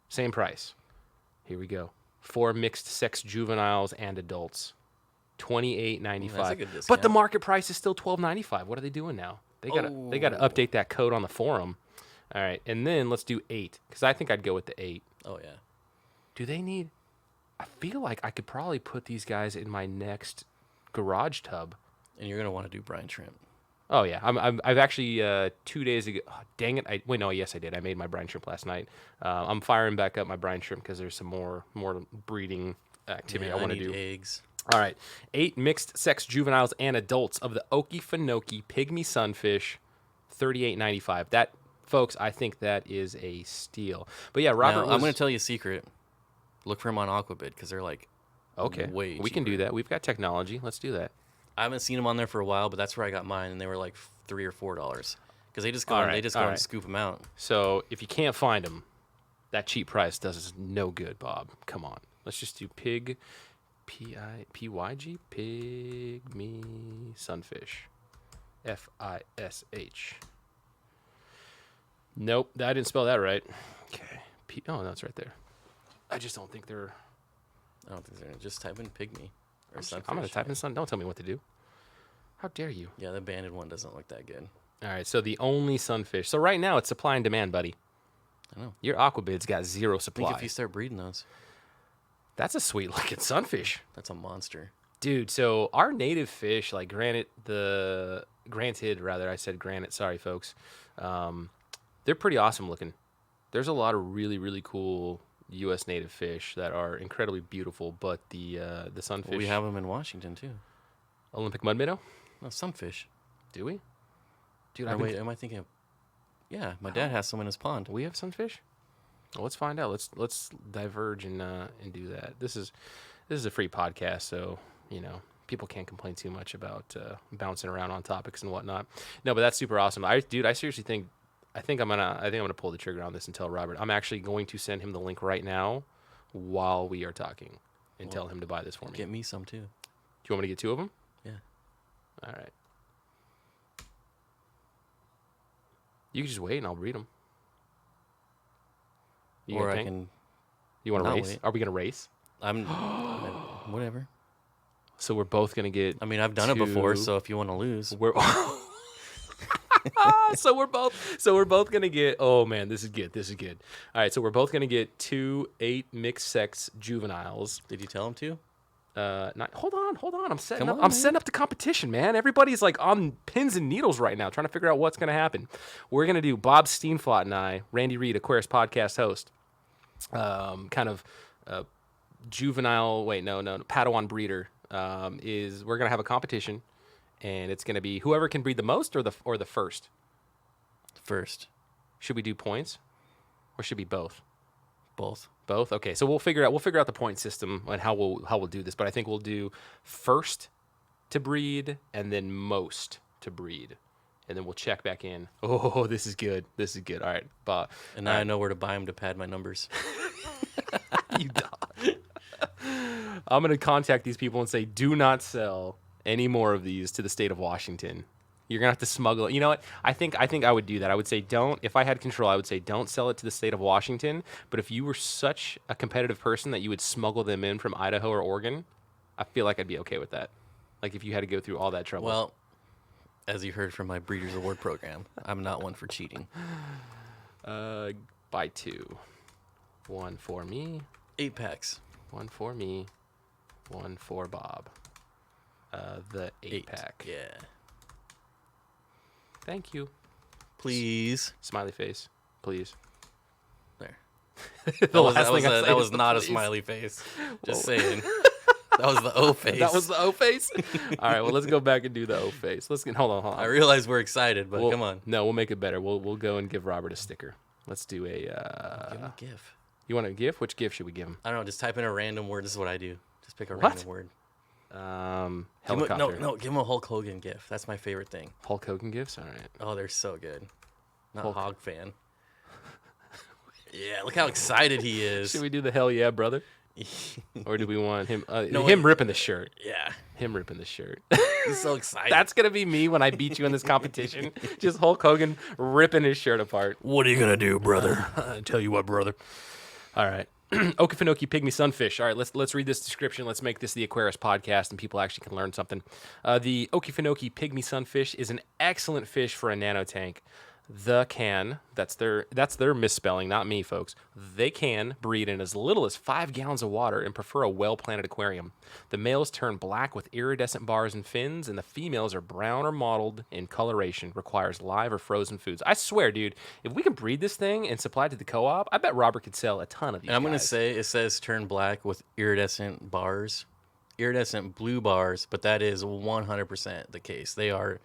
same price. Here we go. 4 mixed sex juveniles and adults, $28.95. That's a good discount. But the market price is still $12.95. What are they doing now? They gotta update that code on the forum. All right, and then let's do 8 because I think I'd go with the 8. Oh yeah. Do they need? I feel like I could probably put these guys in my next garage tub. And you're gonna want to do brine shrimp. Oh yeah, I've actually 2 days ago. Oh, dang it! Yes, I did. I made my brine shrimp last night. I'm firing back up my brine shrimp because there's some more breeding activity I want to do. Eggs. All right, 8 mixed sex juveniles and adults of the Okefenokee Pygmy Sunfish, $38.95. That, folks, I think that is a steal. But yeah, Robert, I'm gonna tell you a secret. Look for them on Aquabid because they're like way we can do that. We've got technology. Let's do that. I haven't seen them on there for a while, but that's where I got mine, and they were like $3 or $4 because they just go and scoop them out. So if you can't find them, that cheap price does us no good, Bob. Come on, let's just do Pygmy Sunfish, FISH. Nope, I didn't spell that right. Okay, no, that's right there. I just don't think they're. I don't think they're just type in pygmy or sunfish. I'm gonna type in sun. Don't tell me what to do. How dare you? Yeah, the banded one doesn't look that good. All right, so the only sunfish. So right now it's supply and demand, buddy. I know. Your Aquabid's got zero I supply. think if you start breeding those, that's a sweet looking sunfish. that's a monster. Dude, so our native fish, like granted, sorry folks. They're pretty awesome looking. There's a lot of really, really cool U.S. native fish that are incredibly beautiful, but the sunfish. Well, we have them in Washington too. Olympic mud minnow? No, sunfish. Do we? Dude, wait, am I thinking of? Yeah, my dad has some in his pond. We have sunfish? Well, let's find out. Let's diverge and do that. This is a free podcast, so people can't complain too much about bouncing around on topics and whatnot. No, but that's super awesome. I seriously think. I think I'm gonna pull the trigger on this and tell Robert. I'm actually going to send him the link right now while we are talking and tell him to buy this for me. Get me some too. Do you want me to get 2 of them? Yeah. All right. You can just wait and I'll breed them. You or I can. You want to not race? wait. Are we gonna race? Whatever. So we're both gonna get. I mean, I've done it before, so if you want to lose, so we're both gonna get. Oh man, this is good. All right, so we're both gonna get 2 8 mixed sex juveniles. Did you tell him to? Hold on. I'm setting Come up. on, I'm man. setting up the competition, man. Everybody's like on pins and needles right now, trying to figure out what's gonna happen. We're gonna do Bob Steenfott and I, Randy Reed, Aquarius podcast host, kind of juvenile. Wait, no, Padawan breeder. We're gonna have a competition. And it's going to be whoever can breed the most or the first. First. Should we do points, or should it be both? Both. Both. Okay, so we'll figure out the point system and how we'll do this. But I think we'll do first to breed and then most to breed, and then we'll check back in. Oh, this is good. All right, Bob. And now I know where to buy them to pad my numbers. You dog. I'm going to contact these people and say, do not sell any more of these to the state of Washington. You're gonna have to smuggle it. You know what? I think I would do that. I would say don't. If I had control, I would say don't sell it to the state of Washington. But if you were such a competitive person that you would smuggle them in from Idaho or Oregon, I feel like I'd be okay with that. Like if you had to go through all that trouble. Well, as you heard from my Breeders' Award program, I'm not one for cheating. Buy 2. 1 for me. 8 packs. 1 for me. 1 for Bob. The 8 pack. Yeah. Thank you. Please. Smiley face, please. There. That was not a smiley face. Just saying. That was the O face. That was the O face? All right, well, let's go back and do the O face. Hold on. I realize we're excited, but come on. No, we'll make it better. We'll go and give Robert a sticker. Let's do a... Give him a GIF. You want a GIF? Which GIF should we give him? I don't know. Just type in a random word. This is what I do. Just pick a random word. Helicopter. Give him a Hulk Hogan GIF. That's my favorite thing. Hulk Hogan GIFs? All right. Oh, they're so good. Not Hulk. Hog fan. Yeah, look how excited he is. Should we do the hell yeah, brother? Or do we want him No, him ripping the shirt? Yeah. Him ripping the shirt. He's so excited. That's going to be me when I beat you in this competition. Just Hulk Hogan ripping his shirt apart. What are you going to do, brother? Tell you what, brother. All right. Okefenokee Pygmy Sunfish. All right, let's read this description. Let's make this the Aquarius podcast, and people actually can learn something. The Okefenokee Pygmy Sunfish is an excellent fish for a nanotank. That's their misspelling, not me, folks. They can breed in as little as 5 gallons of water and prefer a well-planted aquarium. The males turn black with iridescent bars and fins, and the females are brown or mottled in coloration. Requires live or frozen foods. I swear, dude, if we can breed this thing and supply it to the co-op, I bet Robert could sell a ton of these. And I'm going to guys. say it says turn black with iridescent bars, iridescent blue bars, but that is 100% the case. They are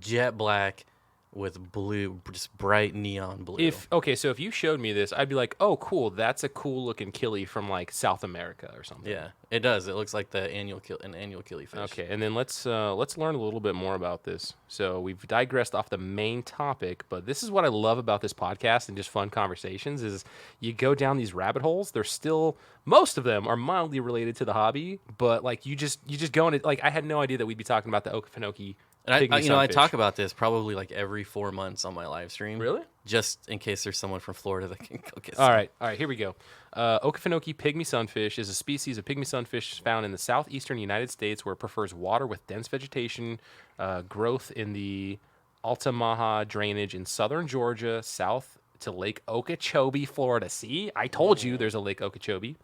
jet black with blue, just bright neon blue. So if you showed me this, I'd be like, oh, cool, that's a cool looking killie from like South America or something. Yeah, it does. It looks like an annual killie fish. Okay, and then let's learn a little bit more about this. So we've digressed off the main topic, but this is what I love about this podcast and just fun conversations is you go down these rabbit holes. They're still, most of them are mildly related to the hobby, but like you just go into, like I had no idea that we'd be talking about the Okefenokee. And I talk about this probably like every 4 months on my live stream. Really? Just in case there's someone from Florida that can go get All right, here we go. Okefenokee Pygmy Sunfish is a species of pygmy sunfish found in the southeastern United States where it prefers water with dense vegetation, growth in the Altamaha drainage in southern Georgia, south to Lake Okeechobee, Florida. See? I told you there's a Lake Okeechobee.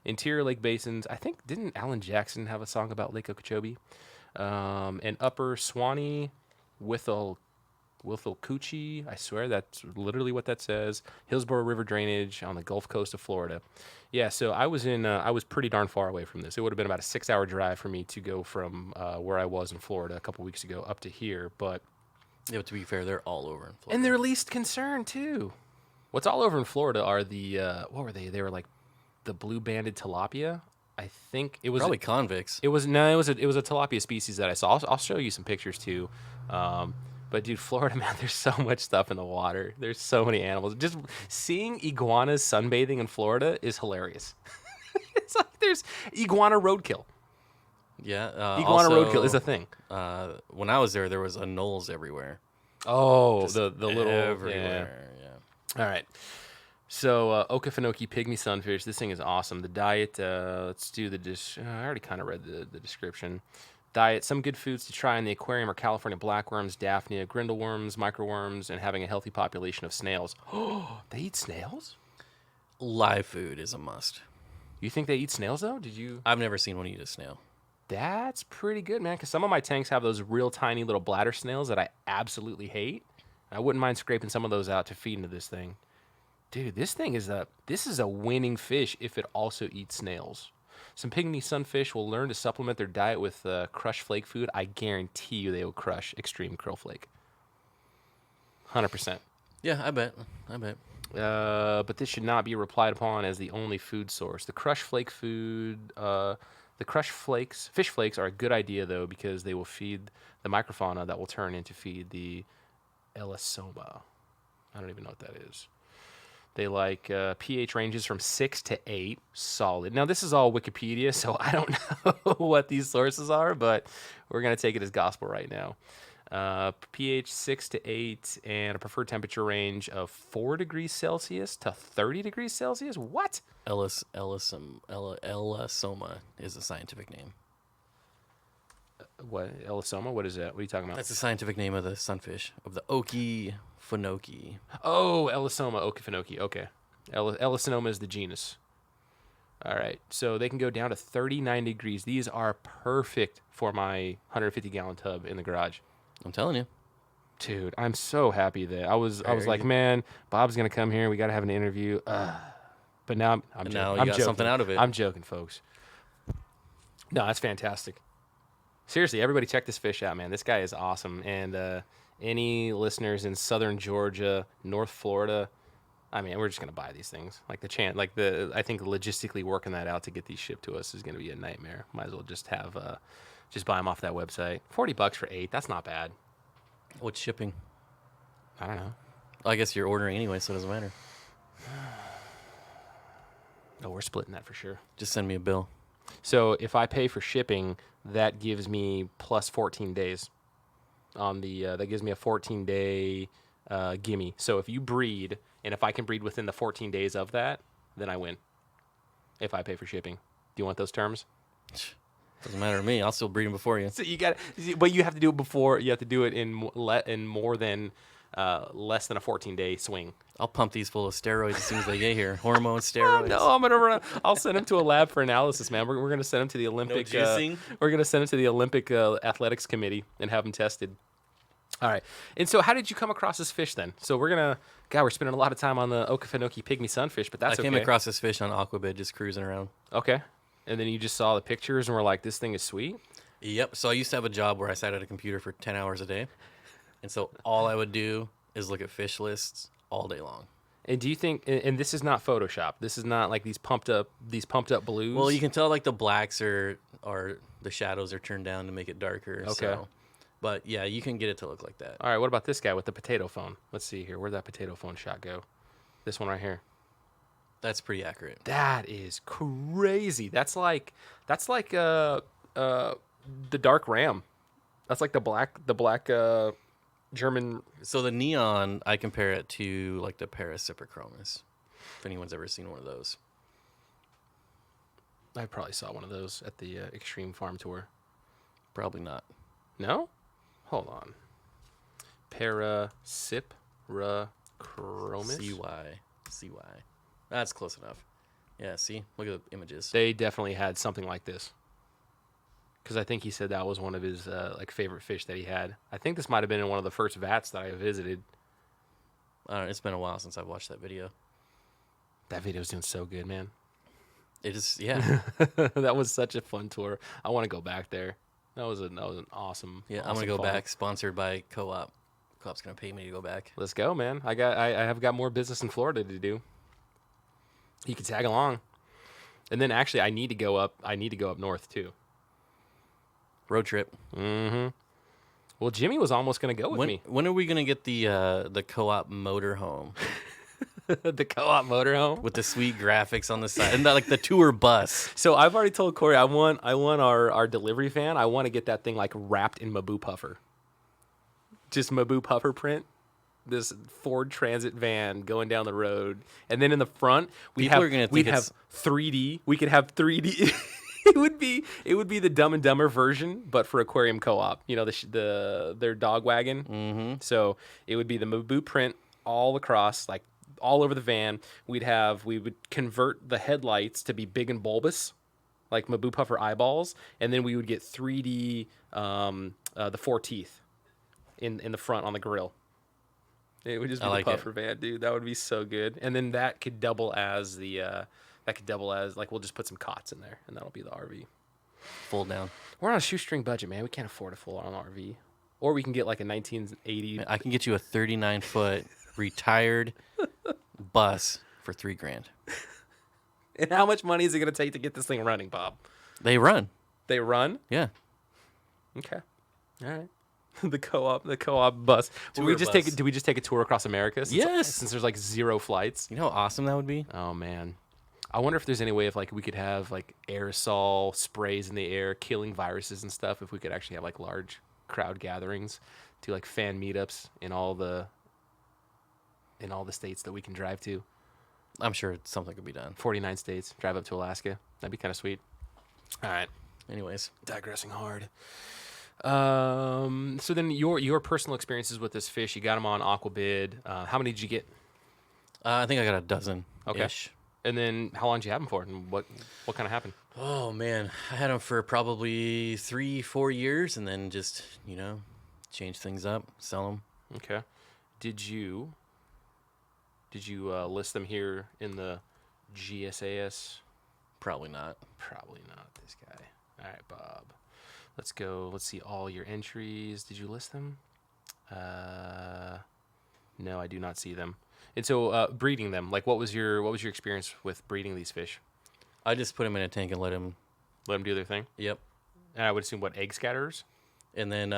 Interior lake basins. I think, didn't Alan Jackson have a song about Lake Okeechobee? And upper Swanee, Withlacoochee, I swear that's literally what that says. Hillsborough River drainage on the Gulf Coast of Florida. Yeah, so I was pretty darn far away from this. It would have been about a 6-hour drive for me to go from where I was in Florida a couple weeks ago up to here. But yeah, but to be fair, they're all over in Florida. And they're least concerned too. What's all over in Florida are the what were they? They were like the blue-banded tilapia. I think it was probably convicts. It was a tilapia species that I saw. I'll show you some pictures too. But dude, Florida, man, there's so much stuff in the water. There's so many animals. Just seeing iguanas sunbathing in Florida is hilarious. It's like there's iguana roadkill. Yeah, iguana roadkill is a thing. When I was there was anoles everywhere. Oh, the little everywhere. Yeah. All right. So, Okefenokee Pygmy Sunfish, this thing is awesome. The diet, let's do the I already kind of read the description. Diet, some good foods to try in the aquarium are California blackworms, Daphnia, grindleworms, microworms, and having a healthy population of snails. Oh, they eat snails? Live food is a must. You think they eat snails, though? I've never seen one eat a snail. That's pretty good, man, because some of my tanks have those real tiny little bladder snails that I absolutely hate. I wouldn't mind scraping some of those out to feed into this thing. Dude, this is a winning fish if it also eats snails. Some pygmy sunfish will learn to supplement their diet with crushed flake food. I guarantee you they will crush extreme krill flake. 100%. Yeah, I bet. But this should not be relied upon as the only food source. The crushed flake food, fish flakes are a good idea though because they will feed the microfauna that will turn into feed the Elasoma. I don't even know what that is. They like pH ranges from 6 to 8, solid. Now, this is all Wikipedia, so I don't know what these sources are, but we're going to take it as gospel right now. pH 6 to 8 and a preferred temperature range of 4 degrees Celsius to 30 degrees Celsius? What? Elasoma is the scientific name. What Elisoma? What is that? What are you talking about? That's the scientific name of the sunfish, of the Okefenokee. Oh, Elisoma Okefenokee. Okay. Elisoma is the genus. All right. So they can go down to 39 degrees. These are perfect for my 150-gallon tub in the garage. I'm telling you. Dude, I'm so happy that I was like, you- man, Bob's going to come here. We got to have an interview. But now I'm joking. Now you I'm got joking. something out of it. I'm joking, folks. No, that's fantastic. Seriously, everybody check this fish out, man. This guy is awesome. And any listeners in southern Georgia, North Florida, I mean, we're just gonna buy these things. Like I think logistically working that out to get these shipped to us is gonna be a nightmare. Might as well just have, just buy them off that website. $40 for 8. That's not bad. What's shipping? I don't know. I guess you're ordering anyway, so it doesn't matter. Oh, we're splitting that for sure. Just send me a bill. So if I pay for shipping, that gives me plus 14 days. On the that gives me a 14-day gimme. So if you breed, and if I can breed within the 14 days of that, then I win. If I pay for shipping, do you want those terms? Doesn't matter to me. I'll still breed them before you. So you got, but you have to do it before. You have to do it in more than less than a 14-day swing. I'll pump these full of steroids as soon as they get here. Hormone steroids. No, I'm gonna run. I'll send them to a lab for analysis, man. We're gonna send them to the Olympic. juicing? We're gonna send them to the Olympic athletics committee and have them tested. All right. And so, how did you come across this fish then? So we're spending a lot of time on the Okefenokee Pygmy Sunfish, but that's I okay. came across this fish on Aquabid just cruising around. Okay. And then you just saw the pictures and were like, this thing is sweet. Yep. So I used to have a job where I sat at a computer for 10 hours a day. And so all I would do is look at fish lists all day long. And do you think? And this is not Photoshop. This is not like these pumped up blues. Well, you can tell like the blacks are the shadows are turned down to make it darker. Okay. So. But yeah, you can get it to look like that. All right. What about this guy with the potato phone? Let's see here. Where'd that potato phone shot go? This one right here. That's pretty accurate. That is crazy. That's like the dark ram. That's like the black German. So the neon, I compare it to like the Parasiprochromis. If anyone's ever seen one of those. I probably saw one of those at the Extreme Farm Tour. Probably not. No? Hold on. Parasiprochromis? CY. That's close enough. Yeah, see? Look at the images. They definitely had something like this. Because I think he said that was one of his favorite fish that he had. I think this might have been in one of the first vats that I visited. I don't know, it's been a while since I've watched that video. That video's doing so good, man. It is, yeah. That was such a fun tour. I want to go back there. That was an awesome. Yeah, awesome I'm gonna go fall. back. Sponsored by Co-op. Co-op's gonna pay me to go back. Let's go, man. I have got more business in Florida to do. You can tag along, and then actually I need to go up north too. Road trip. Mm-hmm. Well, Jimmy was almost gonna go with me. When are we gonna get the Co-op motorhome The Co-op motorhome with the sweet graphics on the side and like the tour bus? So I've already told Corey I want our delivery van. I want to get that thing like wrapped in Mabu puffer. Just Mabu puffer print. This Ford Transit van going down the road, and then in the front we'd have 3D. We could have 3D. It would be the Dumb and Dumber version, but for Aquarium Co-op. You know, their dog wagon. Mm-hmm. So it would be the Mabu print all across, like all over the van. We would convert the headlights to be big and bulbous, like Mabu puffer eyeballs, and then we would get 3D the 4 teeth in the front on the grill. It would just be the puffer van, dude. That would be so good. And then that could double as like we'll just put some cots in there, and that'll be the RV. Fold down. We're on a shoestring budget, man. We can't afford a full-on RV. Or we can get like a 1980. I can get you a 39-foot retired bus for $3,000. And how much money is it going to take to get this thing running, Bob? They run. They run? Yeah. Okay. All right. The co-op bus. Do we just take a tour across America? Since there's like 0 flights. You know how awesome that would be? Oh man. I wonder if there's any way of like we could have like aerosol sprays in the air killing viruses and stuff, if we could actually have like large crowd gatherings, do like fan meetups in all the states that we can drive to. I'm sure something could be done. 49 states, drive up to Alaska. That'd be kind of sweet. All right. Anyways. Digressing hard. So then your personal experiences with this fish, you got them on Aquabid. How many did you get? I think I got a dozen Okay. ish. And then how long did you have them for? And what kind of happened? Oh man, I had them for probably 3-4 years, and then just change things up, sell them. Okay. Did you list them here in the GSAS? Probably not. Probably not this guy. All right, Bob. Let's go. Let's see all your entries. Did you list them? No, I do not see them. And so, breeding them, like, what was your experience with breeding these fish? I just put them in a tank and let them. Let them do their thing. Yep. And I would assume what, egg scatterers? And then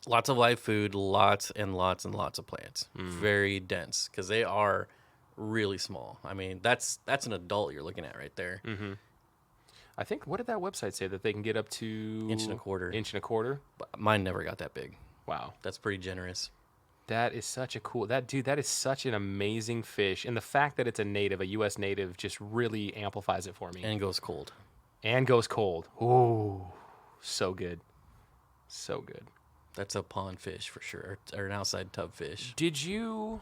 lots of live food, lots and lots and lots of plants. Very dense because they are really small. I mean, that's an adult you're looking at right there. Mm-hmm. I think, what did that website say, that they can get up to Inch and a quarter. Inch and a quarter. But mine never got that big. Wow. That's pretty generous. That is such a cool, that is such an amazing fish. And the fact that it's a native, a U.S. native, just really amplifies it for me. And goes cold. And goes cold. Ooh, so good. So good. That's a pond fish for sure, or an outside tub fish. Did you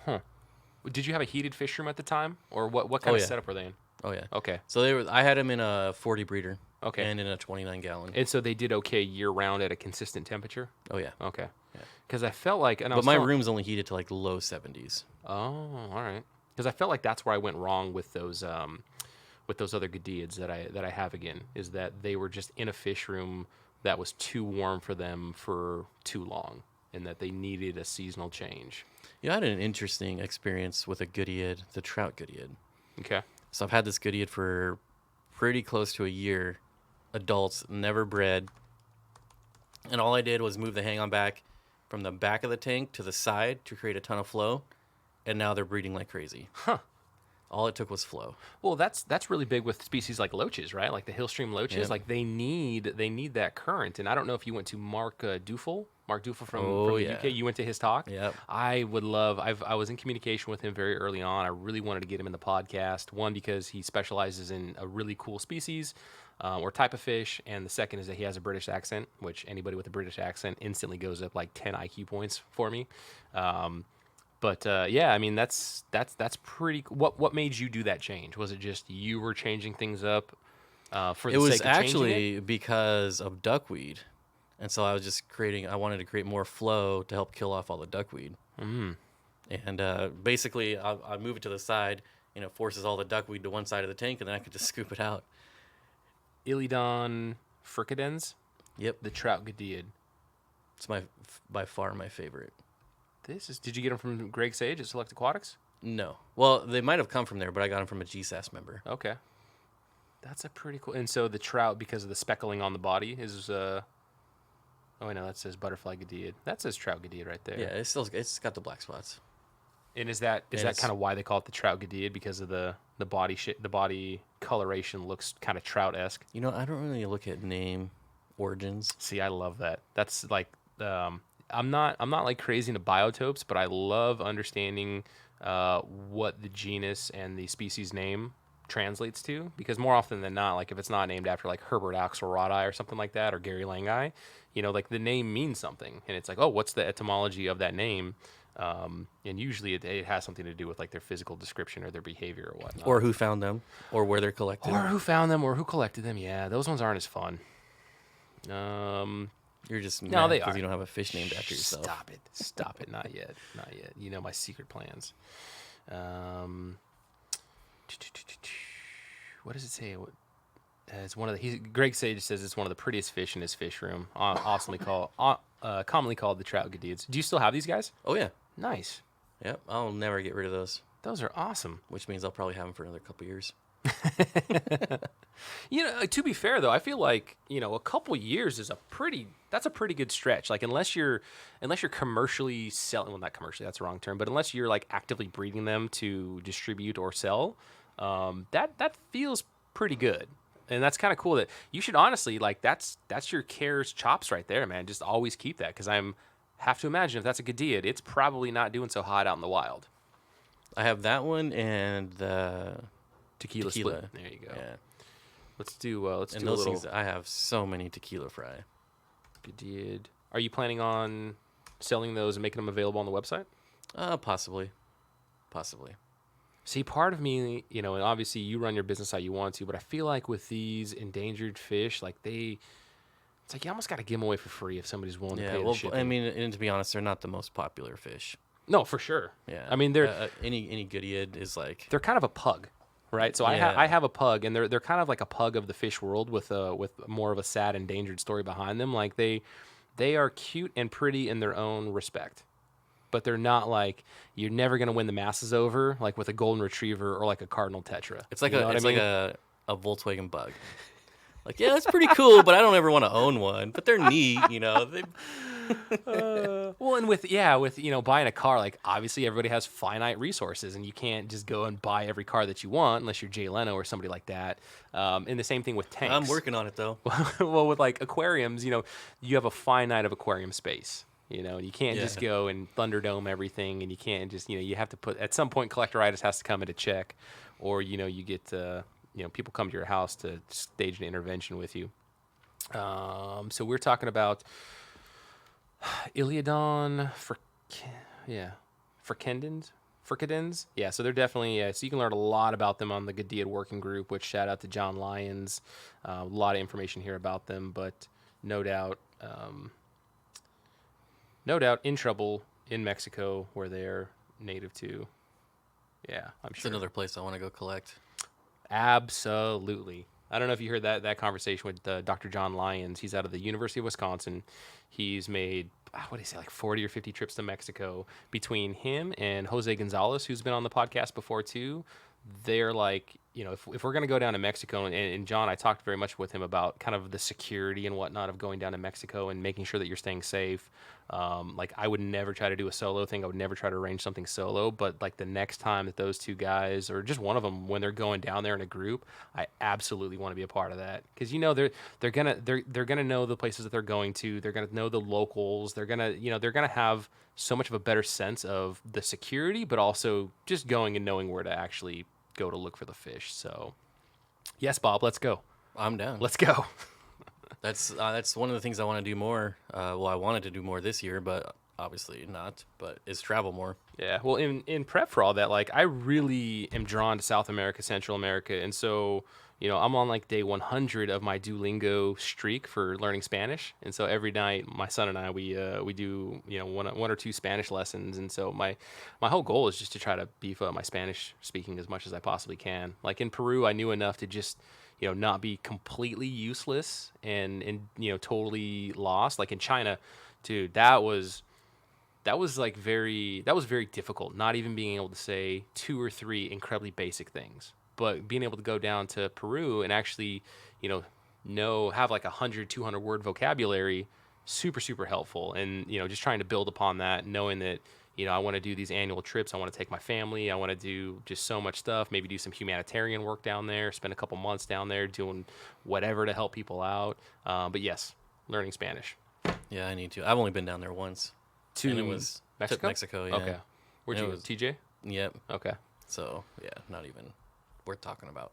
have a heated fish room at the time? Or what kind of yeah. setup were they in? Oh yeah. Okay. So I had them in a 40 breeder. Okay. And in a 29 gallon. And so they did okay year round at a consistent temperature? Oh yeah. Okay. Yeah. Because I felt like, but my room's only heated to like low 70s. Oh, all right. Because I felt like that's where I went wrong with those other Gadiids that I have again, is that they were just in a fish room that was too warm for them for too long, and that they needed a seasonal change. Yeah, I had an interesting experience with a Goodyead, the trout Goodyead. Okay. So I've had this Goodyead for pretty close to a year. Adults, never bred. And all I did was move the hang-on back from the back of the tank to the side to create a ton of flow. And now they're breeding like crazy. Huh. All it took was flow. Well, that's really big with species like loaches, right? Like the hillstream loaches. Yep. Like they need that current. And I don't know if you went to Mark Dufel from the UK. You went to his talk. Yep. I would love. I was in communication with him very early on. I really wanted to get him in the podcast. One, because he specializes in a really cool species or type of fish, and the second is that he has a British accent, which anybody with a British accent instantly goes up like 10 IQ points for me. But yeah, I mean that's pretty. What made you do that change? Was it just you were changing things up for the sake of changing it? It was actually because of duckweed, and so I was just I wanted to create more flow to help kill off all the duckweed. Mm. And basically, I move it to the side, forces all the duckweed to one side of the tank, and then I could just scoop it out. Ilydon fricadens. Yep, The trout Goodyead. it's by far my favorite. Did you get them from Greg Sage at Select Aquatics? No. Well, they might have come from there, but I got them from a GSAS member. Okay. That's a pretty cool. And so the trout, because of the speckling on the body, is oh wait, no, that says butterfly Goodyead. That says trout Goodyead right there. Yeah, it's got the black spots. And is that kind of why they call it the trout Goodyead, because of the body the body coloration looks kind of trout-esque? I don't really look at name origins. See, I love that. That's like I'm not like crazy into biotopes, but I love understanding what the genus and the species name translates to, because more often than not, like if it's not named after like Herbert Axelrodi or something like that, or Gary Langai, like the name means something, and it's like, oh, what's the etymology of that name? And usually it has something to do with like their physical description or their behavior or whatnot. Or who found them, or where they're collected. Or who found them, or who collected them. Yeah, those ones aren't as fun. You're just No, they because are. you don't have a fish named after yourself. Stop it. Not yet. My secret plans. What does it say? It's one of the. Greg Sage says it's one of the prettiest fish in his fish room. Commonly called the trout Goodyeads. Do you still have these guys? Oh yeah. Nice. Yep. I'll never get rid of those. Those are awesome. Which means I'll probably have them for another couple years. To be fair though, I feel like a couple years is that's a pretty good stretch. Like unless you're commercially selling, well, not commercially, that's the wrong term, but unless you're like actively breeding them to distribute or sell, that feels pretty good. And that's kind of cool that you should honestly, like, that's your care's chops right there, man. Just always keep that, because have to imagine if that's a Goodyead, it's probably not doing so hot out in the wild. I have that one and the Tequila split. There you go. Yeah. Let's do a those little things, I have so many tequila fry. Gadiad. Are you planning on selling those and making them available on the website? Possibly. See, part of me, and obviously you run your business how you want to, but I feel like with these endangered fish, like it's like you almost got to give them away for free if somebody's willing to Yeah, pay the well, shipping. I mean, and to be honest, they're not the most popular fish. No, for sure. Yeah. I mean, they're any Gadiad is like... they're kind of a pug, right? So Yeah. I have a pug, and they're kind of like a pug of the fish world with more of a sad endangered story behind them. Like they are cute and pretty in their own respect, but they're not like you're never gonna win the masses over like with a golden retriever or like a cardinal tetra. It's like You know what I mean? like a Volkswagen Bug. Like, yeah, that's pretty cool, but I don't ever want to own one. But they're neat, They... Well, and with buying a car, like obviously everybody has finite resources, and you can't just go and buy every car that you want unless you're Jay Leno or somebody like that. And the same thing with tanks. I'm working on it though. Well, with like aquariums, you have a finite of aquarium space. And you can't just go and Thunderdome everything, and you can't just you have to put at some point collectoritis has to come into check, or you get people come to your house to stage an intervention with you. So we're talking about Iliodon fricandins. Yeah, so they're definitely so you can learn a lot about them on the Gadiad working group, which shout out to John Lyons. A lot of information here about them, but no doubt in trouble in Mexico where they're native to. Yeah, I'm It's sure. another place I want to go collect. Absolutely. I don't know if you heard that conversation with Dr. John Lyons. He's out of the University of Wisconsin. He's made, what do you say, like 40 or 50 trips to Mexico. Between him and Jose Gonzalez, who's been on the podcast before too, they're like, if we're going to go down to Mexico, and John, I talked very much with him about kind of the security and whatnot of going down to Mexico and making sure that you're staying safe. Like I would never try to do a solo thing. I would never try to arrange something solo, but like the next time that those two guys, or just one of them, when they're going down there in a group, I absolutely want to be a part of that. Cause they're gonna know the places that they're going to. They're gonna know the locals. They're gonna have so much of a better sense of the security, but also just going and knowing where to actually go to look for the fish. So yes, Bob, let's go. I'm down. Let's go. That's one of the things I want to do more. Well, I wanted to do more this year, but obviously not. But is travel more. Yeah. Well, in prep for all that, like I really am drawn to South America, Central America, and so I'm on like day 100 of my Duolingo streak for learning Spanish, and so every night my son and I we do one or two Spanish lessons, and so my whole goal is just to try to beef up my Spanish speaking as much as I possibly can. Like in Peru, I knew enough to just not be completely useless and totally lost. Like in China, dude, that was very difficult. Not even being able to say 2 or 3 incredibly basic things, but being able to go down to Peru and actually, have like 100, 200 word vocabulary, super, super helpful. And, just trying to build upon that, knowing that, I want to do these annual trips. I want to take my family. I want to do just so much stuff, maybe do some humanitarian work down there, spend a couple months down there doing whatever to help people out. But yes, learning Spanish. Yeah, I need to. I've only been down there once. And it was Mexico? Mexico, yeah. Okay. Where'd you go? TJ? Yep. Okay. So, yeah, not even worth talking about.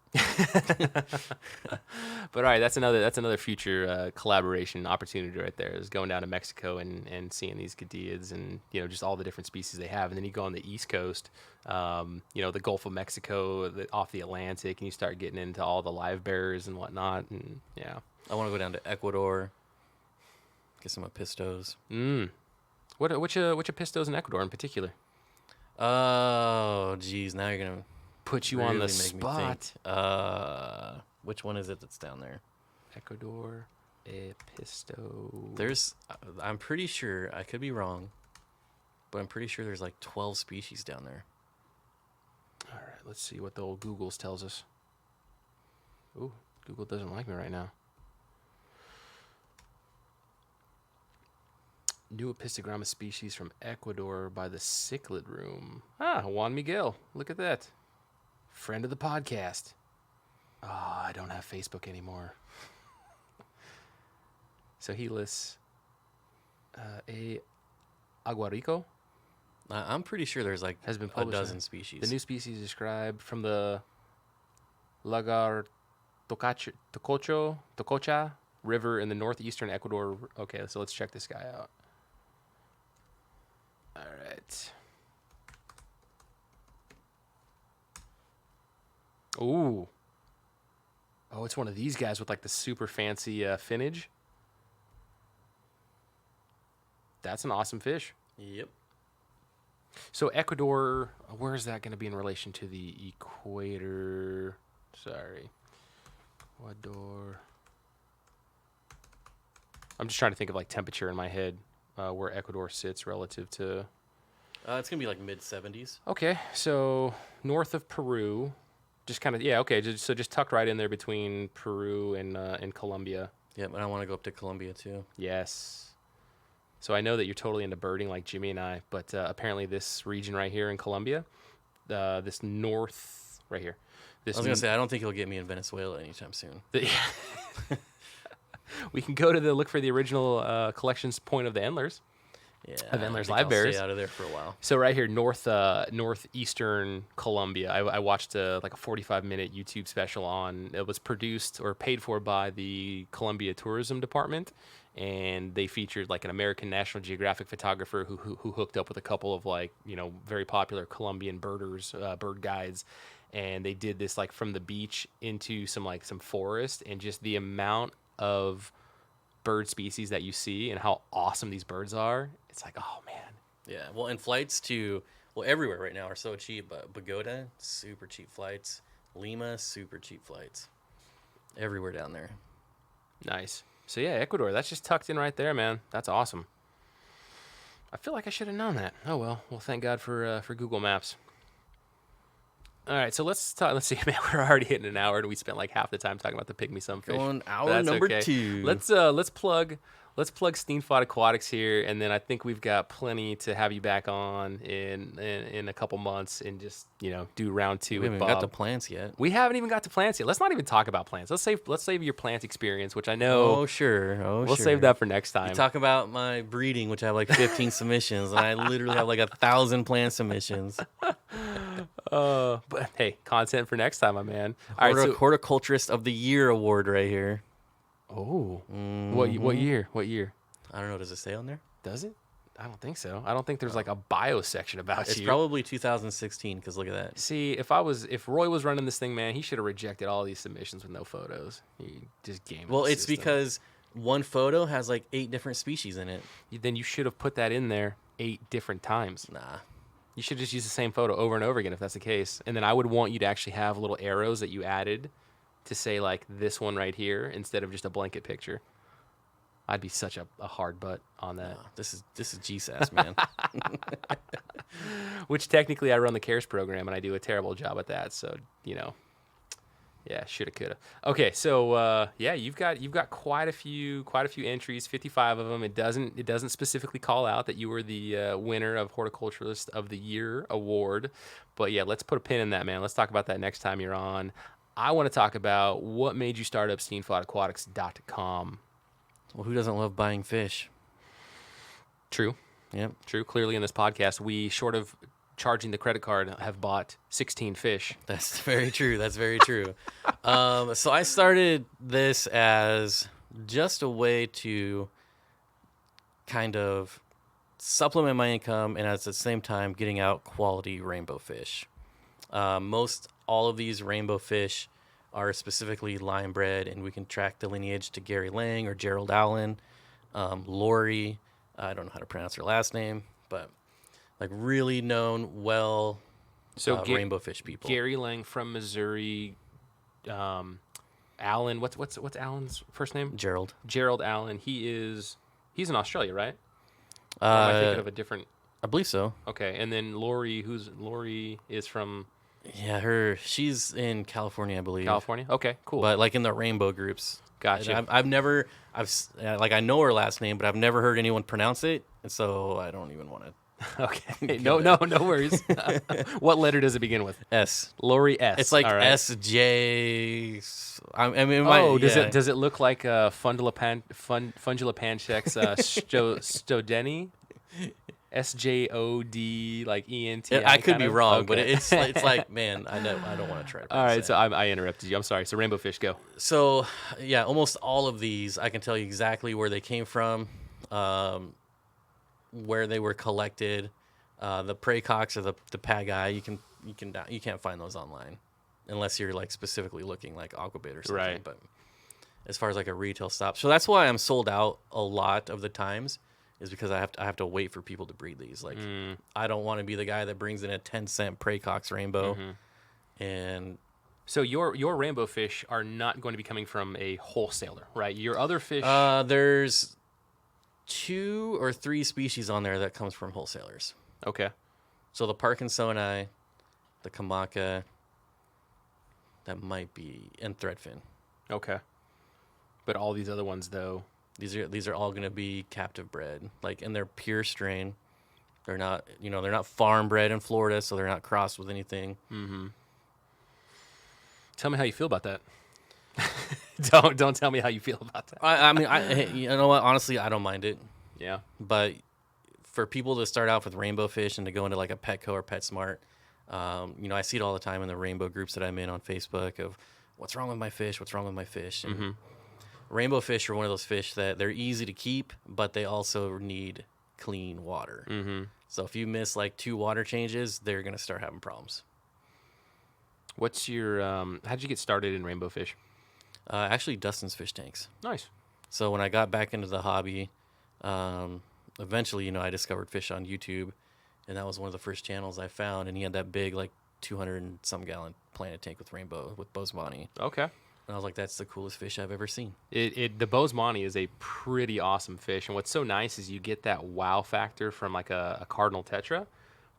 But all right, that's another future collaboration opportunity right there, is going down to Mexico and seeing these Gadiads and just all the different species they have. And then you go on the East Coast, the Gulf of Mexico, off the Atlantic, and you start getting into all the live bearers and whatnot. And yeah, I want to go down to Ecuador, get some apistos. Which apistos in Ecuador in particular? Oh, geez, now you're gonna put you really on the make spot. Me think. Which one is it that's down there? Ecuador apisto. There's, I'm pretty sure, I could be wrong, but I'm pretty sure there's like 12 species down there. All right, let's see what the old Googles tells us. Ooh, Google doesn't like me right now. New apistogramma species from Ecuador by the Cichlid Room. Juan Miguel. Look at that. Friend of the podcast. I don't have Facebook anymore. So he lists a aguarico. I'm pretty sure there's like has been a published dozen species. The new species described from the Lagartopus Tococha River in the northeastern Ecuador. Okay, so let's check this guy out. All right. Ooh. Oh, it's one of these guys with like the super fancy finnage. That's an awesome fish. Yep. So Ecuador, where is that going to be in relation to the equator? Sorry. Ecuador. I'm just trying to think of like temperature in my head, where Ecuador sits relative to. It's gonna be like mid-70s. Okay, so north of Peru, just kind of okay. So just tucked right in there between Peru and Colombia. Yep, and I want to go up to Colombia too. Yes. So I know that you're totally into birding like Jimmy and I, but apparently this region right here in Colombia, this north right here. I was gonna say I don't think he'll get me in Venezuela anytime soon. We can go to look for the original collections point of the Endlers. Yeah, of Endlers I'll live bears. stay out of there for a while. So right here, northeastern Colombia, I watched like a 45-minute YouTube special on. It was produced or paid for by the Colombia Tourism Department, and they featured like an American National Geographic photographer who hooked up with a couple of like very popular Colombian birders, bird guides, and they did this like from the beach into some forest, and just the amount of bird species that you see and how awesome these birds are. It's like, oh man. Yeah, well, and flights to everywhere right now are so cheap. But Bogota, super cheap flights. Lima, super cheap flights. Everywhere down there. Nice. So yeah, Ecuador, that's just tucked in right there, man. That's awesome. I feel like I should have known that. Oh well. Well, thank God for Google Maps. All right, so let's talk. Let's see, man. We're already hitting an hour, and we spent like half the time talking about the pygmy sunfish. Going hour That's number okay. 2. Let's plug Steenfott Aquatics here, and then I think we've got plenty to have you back on in a couple months, and just do round 2 We with haven't Bob. got the plants yet. We haven't even got to plants yet. Let's not even talk about plants. Let's save your plant experience, which I know. Oh sure. We'll save that for next time. You talk about my breeding, which I have like 15 submissions, and I literally have like 1,000 plant submissions. But hey, content for next time, my man. All right, so, Horticulturist of the Year award right here. oh, what year? What year? I don't know. Does it say on there? Does it? I don't think so. I don't think there's like a bio section about It's you. probably 2016. Because look at that. See, if Roy was running this thing, man, he should have rejected all these submissions with no photos. He just gamed. Well, the it's system. because one photo has like 8 different species in it. Then you should have put that in there 8 different times. Nah. You should just use the same photo over and over again if that's the case. And then I would want you to actually have little arrows that you added to say like this one right here instead of just a blanket picture. I'd be such a hard butt on that. Nah, this is GSAS, man. Which technically I run the CARES program and I do a terrible job at that. So, yeah, shoulda, coulda. Okay, so yeah, you've got quite a few entries, 55 of them. It doesn't specifically call out that you were the winner of Horticulturist of the Year award, but yeah, let's put a pin in that, man. Let's talk about that next time you're on. I want to talk about what made you start up SteenfordAquatics.com. Well, who doesn't love buying fish? True. Yep. True. Clearly, in this podcast, we, short of charging the credit card, have bought 16 fish. That's very true. That's very true. So I started this as just a way to kind of supplement my income and at the same time getting out quality rainbow fish. Most all of these rainbow fish are specifically line bred, and we can track the lineage to Gary Lang or Gerald Allen, Lori. I don't know how to pronounce her last name, but like really known, rainbow fish people. Gary Lang from Missouri. Allen, what's Allen's first name? Gerald. Gerald Allen. He's in Australia, right? Or am I thinking of a different? I believe so. Okay, and then Lori is from She's in California, I believe. California. Okay, cool. But like in the rainbow groups. Gotcha. I know her last name, but I've never heard anyone pronounce it, and so I don't even want to. Okay. No worries. What letter does it begin with? S. Lori S. It's like All right. SJ. Does it look like Fundula Panchek's Stodeni? SJOD like ENTI. I could kind be of? wrong, but Okay. it's like, man, I don't want to try to All pronounce right, so that. I interrupted you. I'm sorry. So rainbow fish, go. So yeah, almost all of these I can tell you exactly where they came from, where they were collected. The prey cocks or the pagi, you can't find those online unless you're like specifically looking like Aquabit or something. Right. But as far as like a retail stop, so that's why I'm sold out a lot of the times, is because I have to wait for people to breed these. Like I don't want to be the guy that brings in a 10-cent prey cox rainbow, and So your rainbow fish are not going to be coming from a wholesaler, right? Your other fish. there's 2 or 3 species on there that comes from wholesalers. Okay. So the Parkinsoni, the Kamaka, that might be, and Threadfin. Okay. But all these other ones, though. These are all going to be captive bred, like, and they're pure strain. They're not, they're not farm bred in Florida, so they're not crossed with anything. Tell me how you feel about that. Don't tell me how you feel about that. I mean, you know what? Honestly, I don't mind it. Yeah. But for people to start off with rainbow fish and to go into like a Petco or PetSmart, I see it all the time in the rainbow groups that I'm in on Facebook of what's wrong with my fish? What's wrong with my fish? And rainbow fish are one of those fish that they're easy to keep, but they also need clean water. So if you miss like 2 water changes, they're going to start having problems. What's your how'd you get started in rainbow fish? Actually, Dustin's fish tanks. Nice. So when I got back into the hobby, eventually, I discovered fish on YouTube, and that was one of the first channels I found. And he had that big, like 200 and some gallon planted tank with rainbow with Bosemani. Okay. And I was like, that's the coolest fish I've ever seen. The Bosemani is a pretty awesome fish, and what's so nice is you get that wow factor from like a cardinal tetra,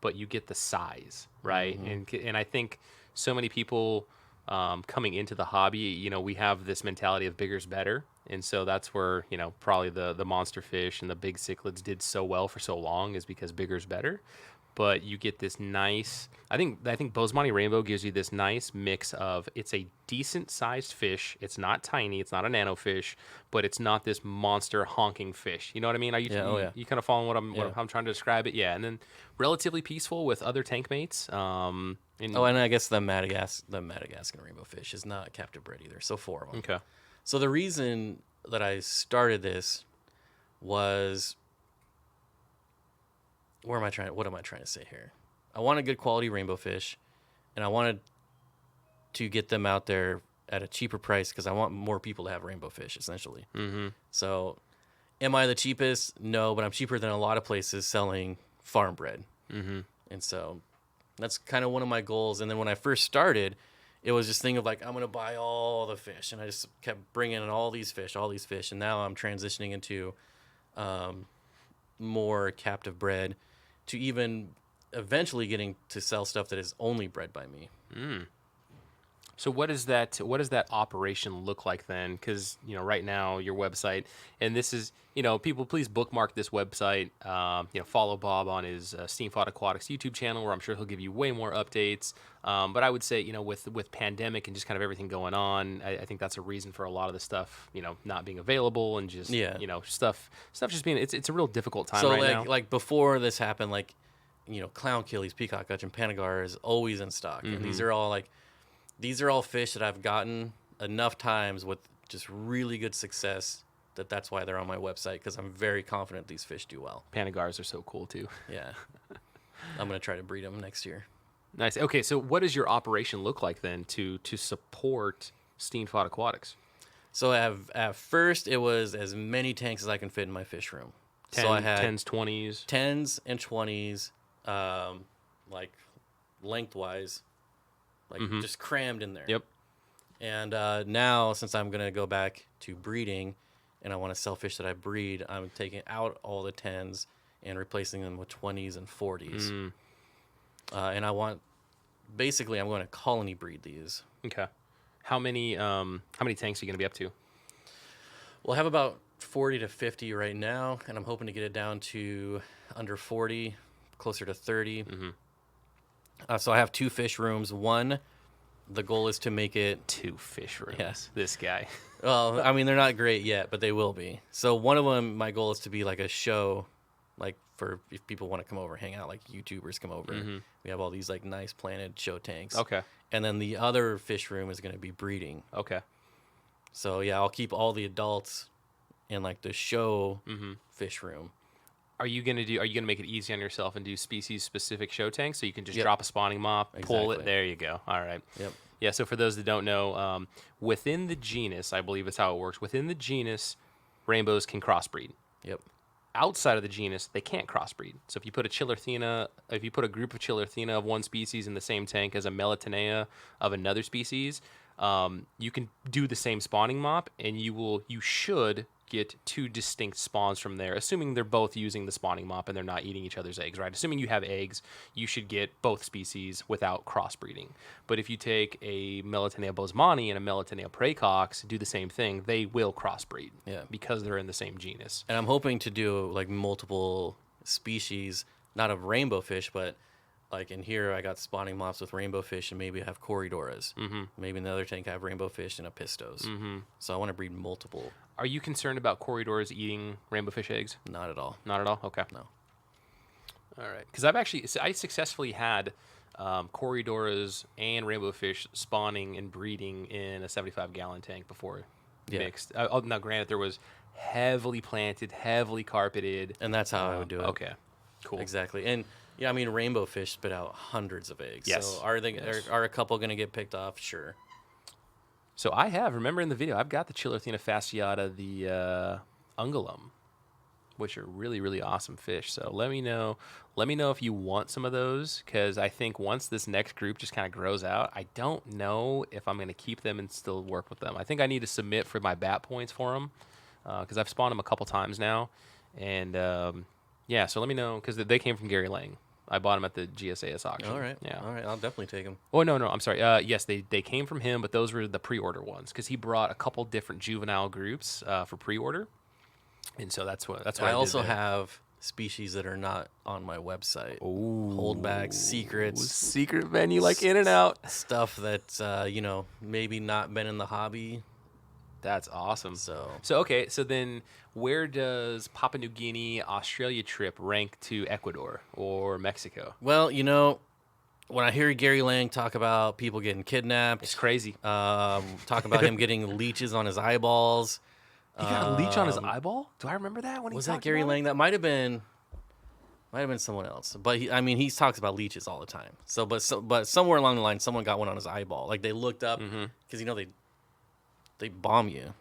but you get the size, right? And I think so many people coming into the hobby, we have this mentality of bigger's better. And so that's where, probably the monster fish and the big cichlids did so well for so long, is because bigger's better. But you get this nice, I think Bosemani Rainbow gives you this nice mix of, it's a decent sized fish. It's not tiny. It's not a nano fish, but it's not this monster honking fish. You know what I mean? Are you, you kind of following what I'm trying to describe it? Yeah. And then relatively peaceful with other tank mates. And I guess the Madagascan rainbow fish is not captive bred either. So 4 of them. Okay. So the reason that I started this was, what am I trying to say here? I want a good quality rainbow fish, and I wanted to get them out there at a cheaper price because I want more people to have rainbow fish, essentially. So am I the cheapest? No, but I'm cheaper than a lot of places selling farm bred. And so that's kind of one of my goals. And then when I first started, it was this thing of like, I'm going to buy all the fish. And I just kept bringing in all these fish. And now I'm transitioning into more captive bred, to even eventually getting to sell stuff that is only bred by me. So what does that operation look like then? Because right now your website, and this is people, please bookmark this website. Follow Bob on his Steenford Aquatics YouTube channel, where I'm sure he'll give you way more updates. But I would say with pandemic and just kind of everything going on, I think that's a reason for a lot of the stuff not being available, and just stuff just being it's a real difficult time right now. Like before this happened, like clown killies, peacock gutch, and panagar is always in stock, and these are all fish that I've gotten enough times with just really good success that's why they're on my website, because I'm very confident these fish do well. Panagars are so cool too. Yeah. I'm going to try to breed them next year. Nice. Okay, so what does your operation look like then to support Steenfott Aquatics? So at first it was as many tanks as I can fit in my fish room. So I had 10s, 20s. 10s and 20s, like lengthwise, like just crammed in there. Yep. And now, since I'm going to go back to breeding and I want to sell fish that I breed, I'm taking out all the 10s and replacing them with 20s and 40s. And I'm going to colony breed these. Okay. How many tanks are you going to be up to? We'll have about 40 to 50 right now, and I'm hoping to get it down to under 40, closer to 30. So I have 2 fish rooms. One, the goal is to make it 2 fish rooms. Yes. This guy. Well, I mean, they're not great yet, but they will be. So one of them, my goal is to be like a show like for if people want to come over and hang out, like YouTubers come over. We have all these like nice planted show tanks. Okay. And then the other fish room is going to be breeding. Okay. So yeah, I'll keep all the adults in like the show fish room. Are you gonna make it easy on yourself and do species specific show tanks so you can just Yep. drop a spawning mop, pull it? Exactly. There you go. All right. Yep. Yeah. So for those that don't know, within the genus, I believe it's how it works. Within the genus, rainbows can crossbreed. Yep. Outside of the genus, they can't crossbreed. So if you put a group of Chillerthena of one species in the same tank as a Melatonea of another species, you can do the same spawning mop, and you should get 2 distinct spawns from there, assuming they're both using the spawning mop and they're not eating each other's eggs, right? Assuming you have eggs, you should get both species without crossbreeding. But if you take a Melatonea bosemani and a Melatonea praecox, do the same thing, they will crossbreed. Yeah. Because they're in the same genus. And I'm hoping to do like multiple species, not of rainbow fish, but like in here I got spawning mops with rainbow fish, and maybe I have corridoras. Maybe in the other tank I have rainbow fish and a pistos. So I want to breed multiple. Are you concerned about corridors eating rainbow fish eggs? Not at all. Not at all? Okay. No. All right. Because I successfully had corridoras and rainbow fish spawning and breeding in a 75-gallon tank before mixed. Now, granted, there was heavily planted, heavily carpeted. And that's how I would do it. Okay. Cool. Exactly. And yeah, I mean, rainbow fish spit out hundreds of eggs. Yes. So are a couple going to get picked off? Sure. So remember in the video, I've got the Chillerthena fasciata, the ungulum, which are really, really awesome fish. So let me know if you want some of those, because I think once this next group just kind of grows out, I don't know if I'm going to keep them and still work with them. I think I need to submit for my bat points for them, because I've spawned them a couple times now. And yeah, so let me know, because they came from Gary Lang. I bought them at the GSAS auction. All right. Yeah. All right. I'll definitely take them. Oh, no, I'm sorry. Yes, they came from him, but those were the pre-order ones, because he brought a couple different juvenile groups for pre-order. And so that's what I also did there. have species that are not on my website. Ooh. Holdbacks, secrets. Secret menu like In and Out. Stuff that's, maybe not been in the hobby. That's awesome. So okay, so then where does Papua New Guinea, Australia trip rank to Ecuador or Mexico? well, when I hear Gary Lang talk about people getting kidnapped, It's crazy. talk about him getting leeches on his eyeballs. He got a leech on his eyeball? Do I remember that when he Was talked that Gary about it? Lang? That might have been someone else. But he talks about leeches all the time. So, but somewhere along the line, someone got one on his eyeball. Like they looked up because they bomb you.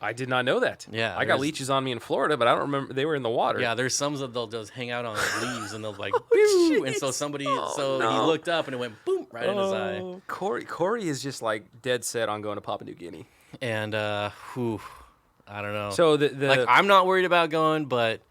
I did not know that. Yeah, I got leeches on me in Florida, but I don't remember. They were in the water. Yeah, there's some that they'll just hang out on leaves and they'll like boo, and so he looked up and it went boom right in his eye. Corey is just like dead set on going to Papua New Guinea. And I don't know. So the like I'm not worried about going, but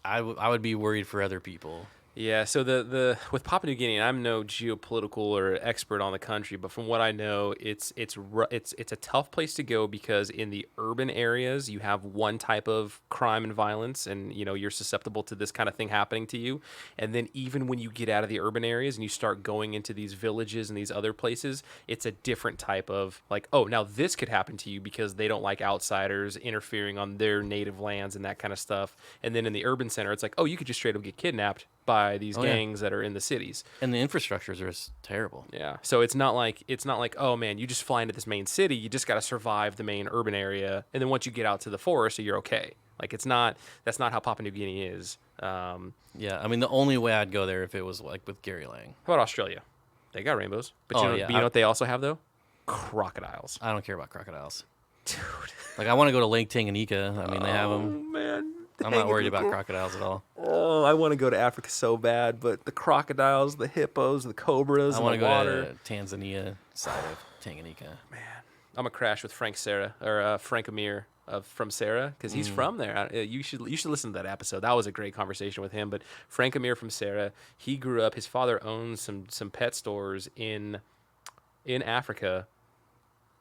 I would be worried for other people. Yeah, so the with Papua New Guinea, and I'm no geopolitical or expert on the country, but from what I know, it's a tough place to go because in the urban areas you have one type of crime and violence, and you're susceptible to this kind of thing happening to you. And then even when you get out of the urban areas and you start going into these villages and these other places, it's a different type of like, oh, now this could happen to you because they don't like outsiders interfering on their native lands and that kind of stuff. And then in the urban center, it's like, oh, you could just straight up get kidnapped by these gangs that are in the cities. And the infrastructures are just terrible. Yeah. So it's not like, oh man, you just fly into this main city, you just got to survive the main urban area, and then once you get out to the forest, you're okay. Like that's not how Papua New Guinea is. Yeah, I mean the only way I'd go there if it was like with Gary Lang. How about Australia? They got rainbows. But you know what they also have though? Crocodiles. I don't care about crocodiles. Dude. Like I want to go to Lake Tanganyika. I mean they have them. Oh man. I'm not worried about crocodiles at all. Oh, I want to go to Africa so bad, but the crocodiles, the hippos, the cobras, I want to go water. to Tanzania side of Tanganyika. Man, I'm gonna crash with Frank Amir from Sarah because he's from there. You should listen to that episode. That was a great conversation with him. But Frank Amir from Sarah, he grew up. His father owns some pet stores in Africa.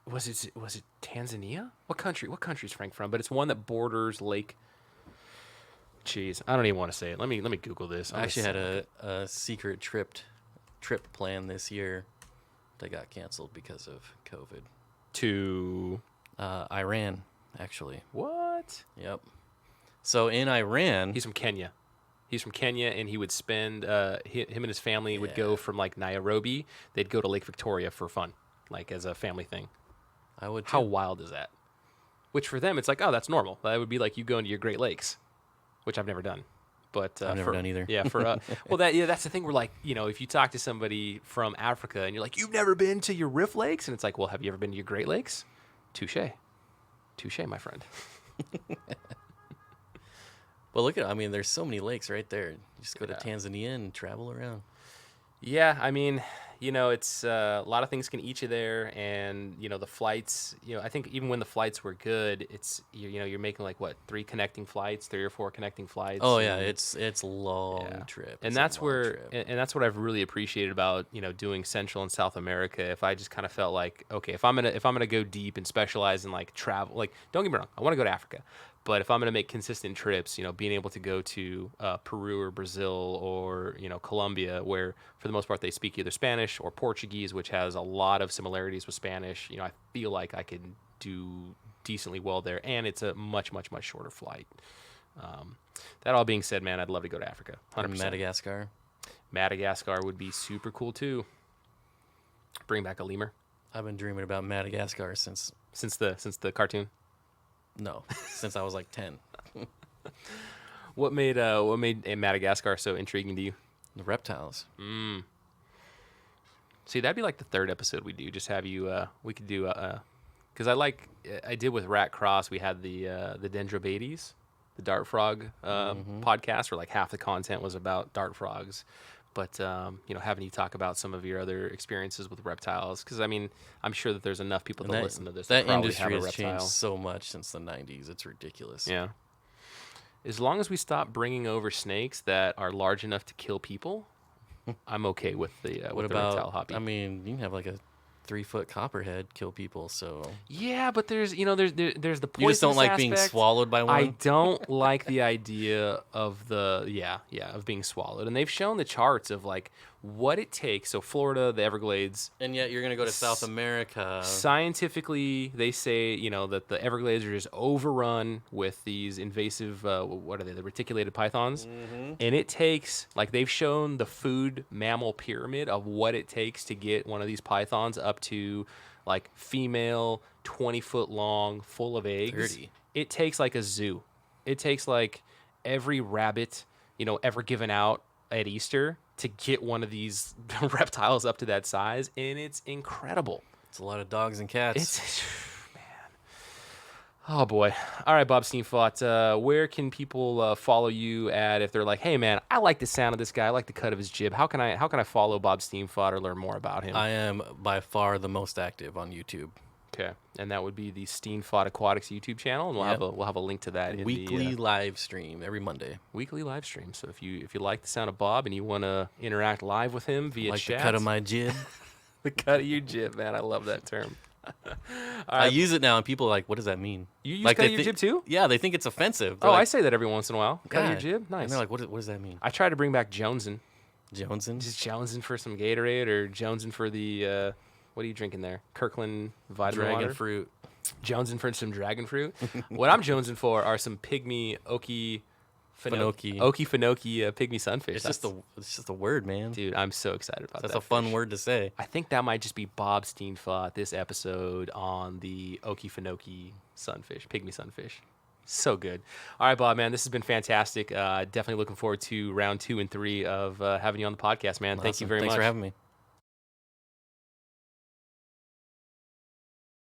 Was it Tanzania? What country? What country is Frank from? But it's one that borders Lake. Jeez, I don't even want to say it. Let me Google this. I actually had a secret trip planned this year that got canceled because of COVID. To Iran, actually. what? Yep. So in Iran, He's from Kenya. He's from Kenya, and he would spend him and his family would go from like Nairobi. They'd go to Lake Victoria for fun, like as a family thing. I would How too. wild is that? Which for them, it's like, oh, that's normal. That would be like you going to your Great Lakes, which I've never done. But I've never done either. Yeah, for well, that's the thing. We're like, if you talk to somebody from Africa and you're like, you've never been to your Rift Lakes, and it's like, well, have you ever been to your Great Lakes? Touche, my friend. Well, there's so many lakes right there. You just go to Tanzania and travel around. Yeah, I mean, it's a lot of things can eat you there, and the flights. I think even when the flights were good, it's you're making like what 3 or 4 connecting flights. Oh yeah, it's long trip. And that's and that's what I've really appreciated about doing Central and South America. If I just kind of felt like, okay, if I'm gonna go deep and specialize in like travel, like don't get me wrong, I want to go to Africa. But if I'm going to make consistent trips, being able to go to Peru or Brazil or, Colombia, where for the most part they speak either Spanish or Portuguese, which has a lot of similarities with Spanish, I feel like I could do decently well there. And it's a much, much, much shorter flight. That all being said, man, I'd love to go to Africa. 100%. Madagascar. Madagascar would be super cool, too. Bring back a lemur. I've been dreaming about Madagascar since the cartoon. No, since I was like 10. What made Madagascar so intriguing to you? The reptiles. See, that'd be like the 3rd episode we do. Just have you. We could do because I did with Rat Cross. We had the Dendrobates, the dart frog podcast, where like half the content was about dart frogs. But having you talk about some of your other experiences with reptiles, because I'm sure that there's enough people that listen to this that probably industry have a has reptile. changed so much since the 90s. It's ridiculous. Yeah. As long as we stop bringing over snakes that are large enough to kill people, I'm okay with the What the about? reptile hobby. You can have like a 3-foot copperhead kill people. So Yeah, but there's there's the poisonous you just don't like being aspect. swallowed by one. I don't like the idea of of being swallowed. And they've shown the charts of like what it takes. So Florida, the Everglades, And yet you're gonna go to South America. scientifically they say, that the Everglades are just overrun with these invasive what are they? The reticulated pythons. And it takes like they've shown the food mammal pyramid of what it takes to get one of these pythons up to like female 20-foot long full of eggs. 30. It takes like a zoo. It takes like every rabbit, ever given out at Easter to get one of these reptiles up to that size, and it's incredible. It's a lot of dogs and cats. It's man. Oh boy. All right, Bob Steenfott, where can people follow you at if they're like, hey man, I like the sound of this guy, I like the cut of his jib. How can I follow Bob Steenfott or learn more about him? I am by far the most active on YouTube. Okay, and that would be the Steenford Aquatics YouTube channel, and we'll have a link to that in Weekly the live stream every Monday. weekly live stream. So if you like the sound of Bob and you want to interact live with him via Like chat, the cut of my jib. the cut of your jib, man, I love that term. I use it now, and people are like, "What does that mean?" You use like cut they of your jib too? Yeah, they think it's offensive. They're Oh, I like, say that every once in a while. Cut of your "God." jib, nice. And they're like, "What does that mean?" I try to bring back Jonesin. Jonesin. Just Jonesin for some Gatorade or Jonesin for the what are you drinking there? Kirkland vitamin Dragon water? fruit. Jonesin for some dragon fruit. What I'm jonesing for are some Pygmy Okefenokee Pygmy Sunfish. It's just a word, man. Dude, I'm so excited about that. That's a fun fish. word to say. I think that might just be Bob Steenfott this episode on the Okefenokee Sunfish, Pygmy Sunfish. So good. All right, Bob, man, this has been fantastic. Definitely looking forward to round 2 and 3 of having you on the podcast, man. Thank you very much. Thanks for having me.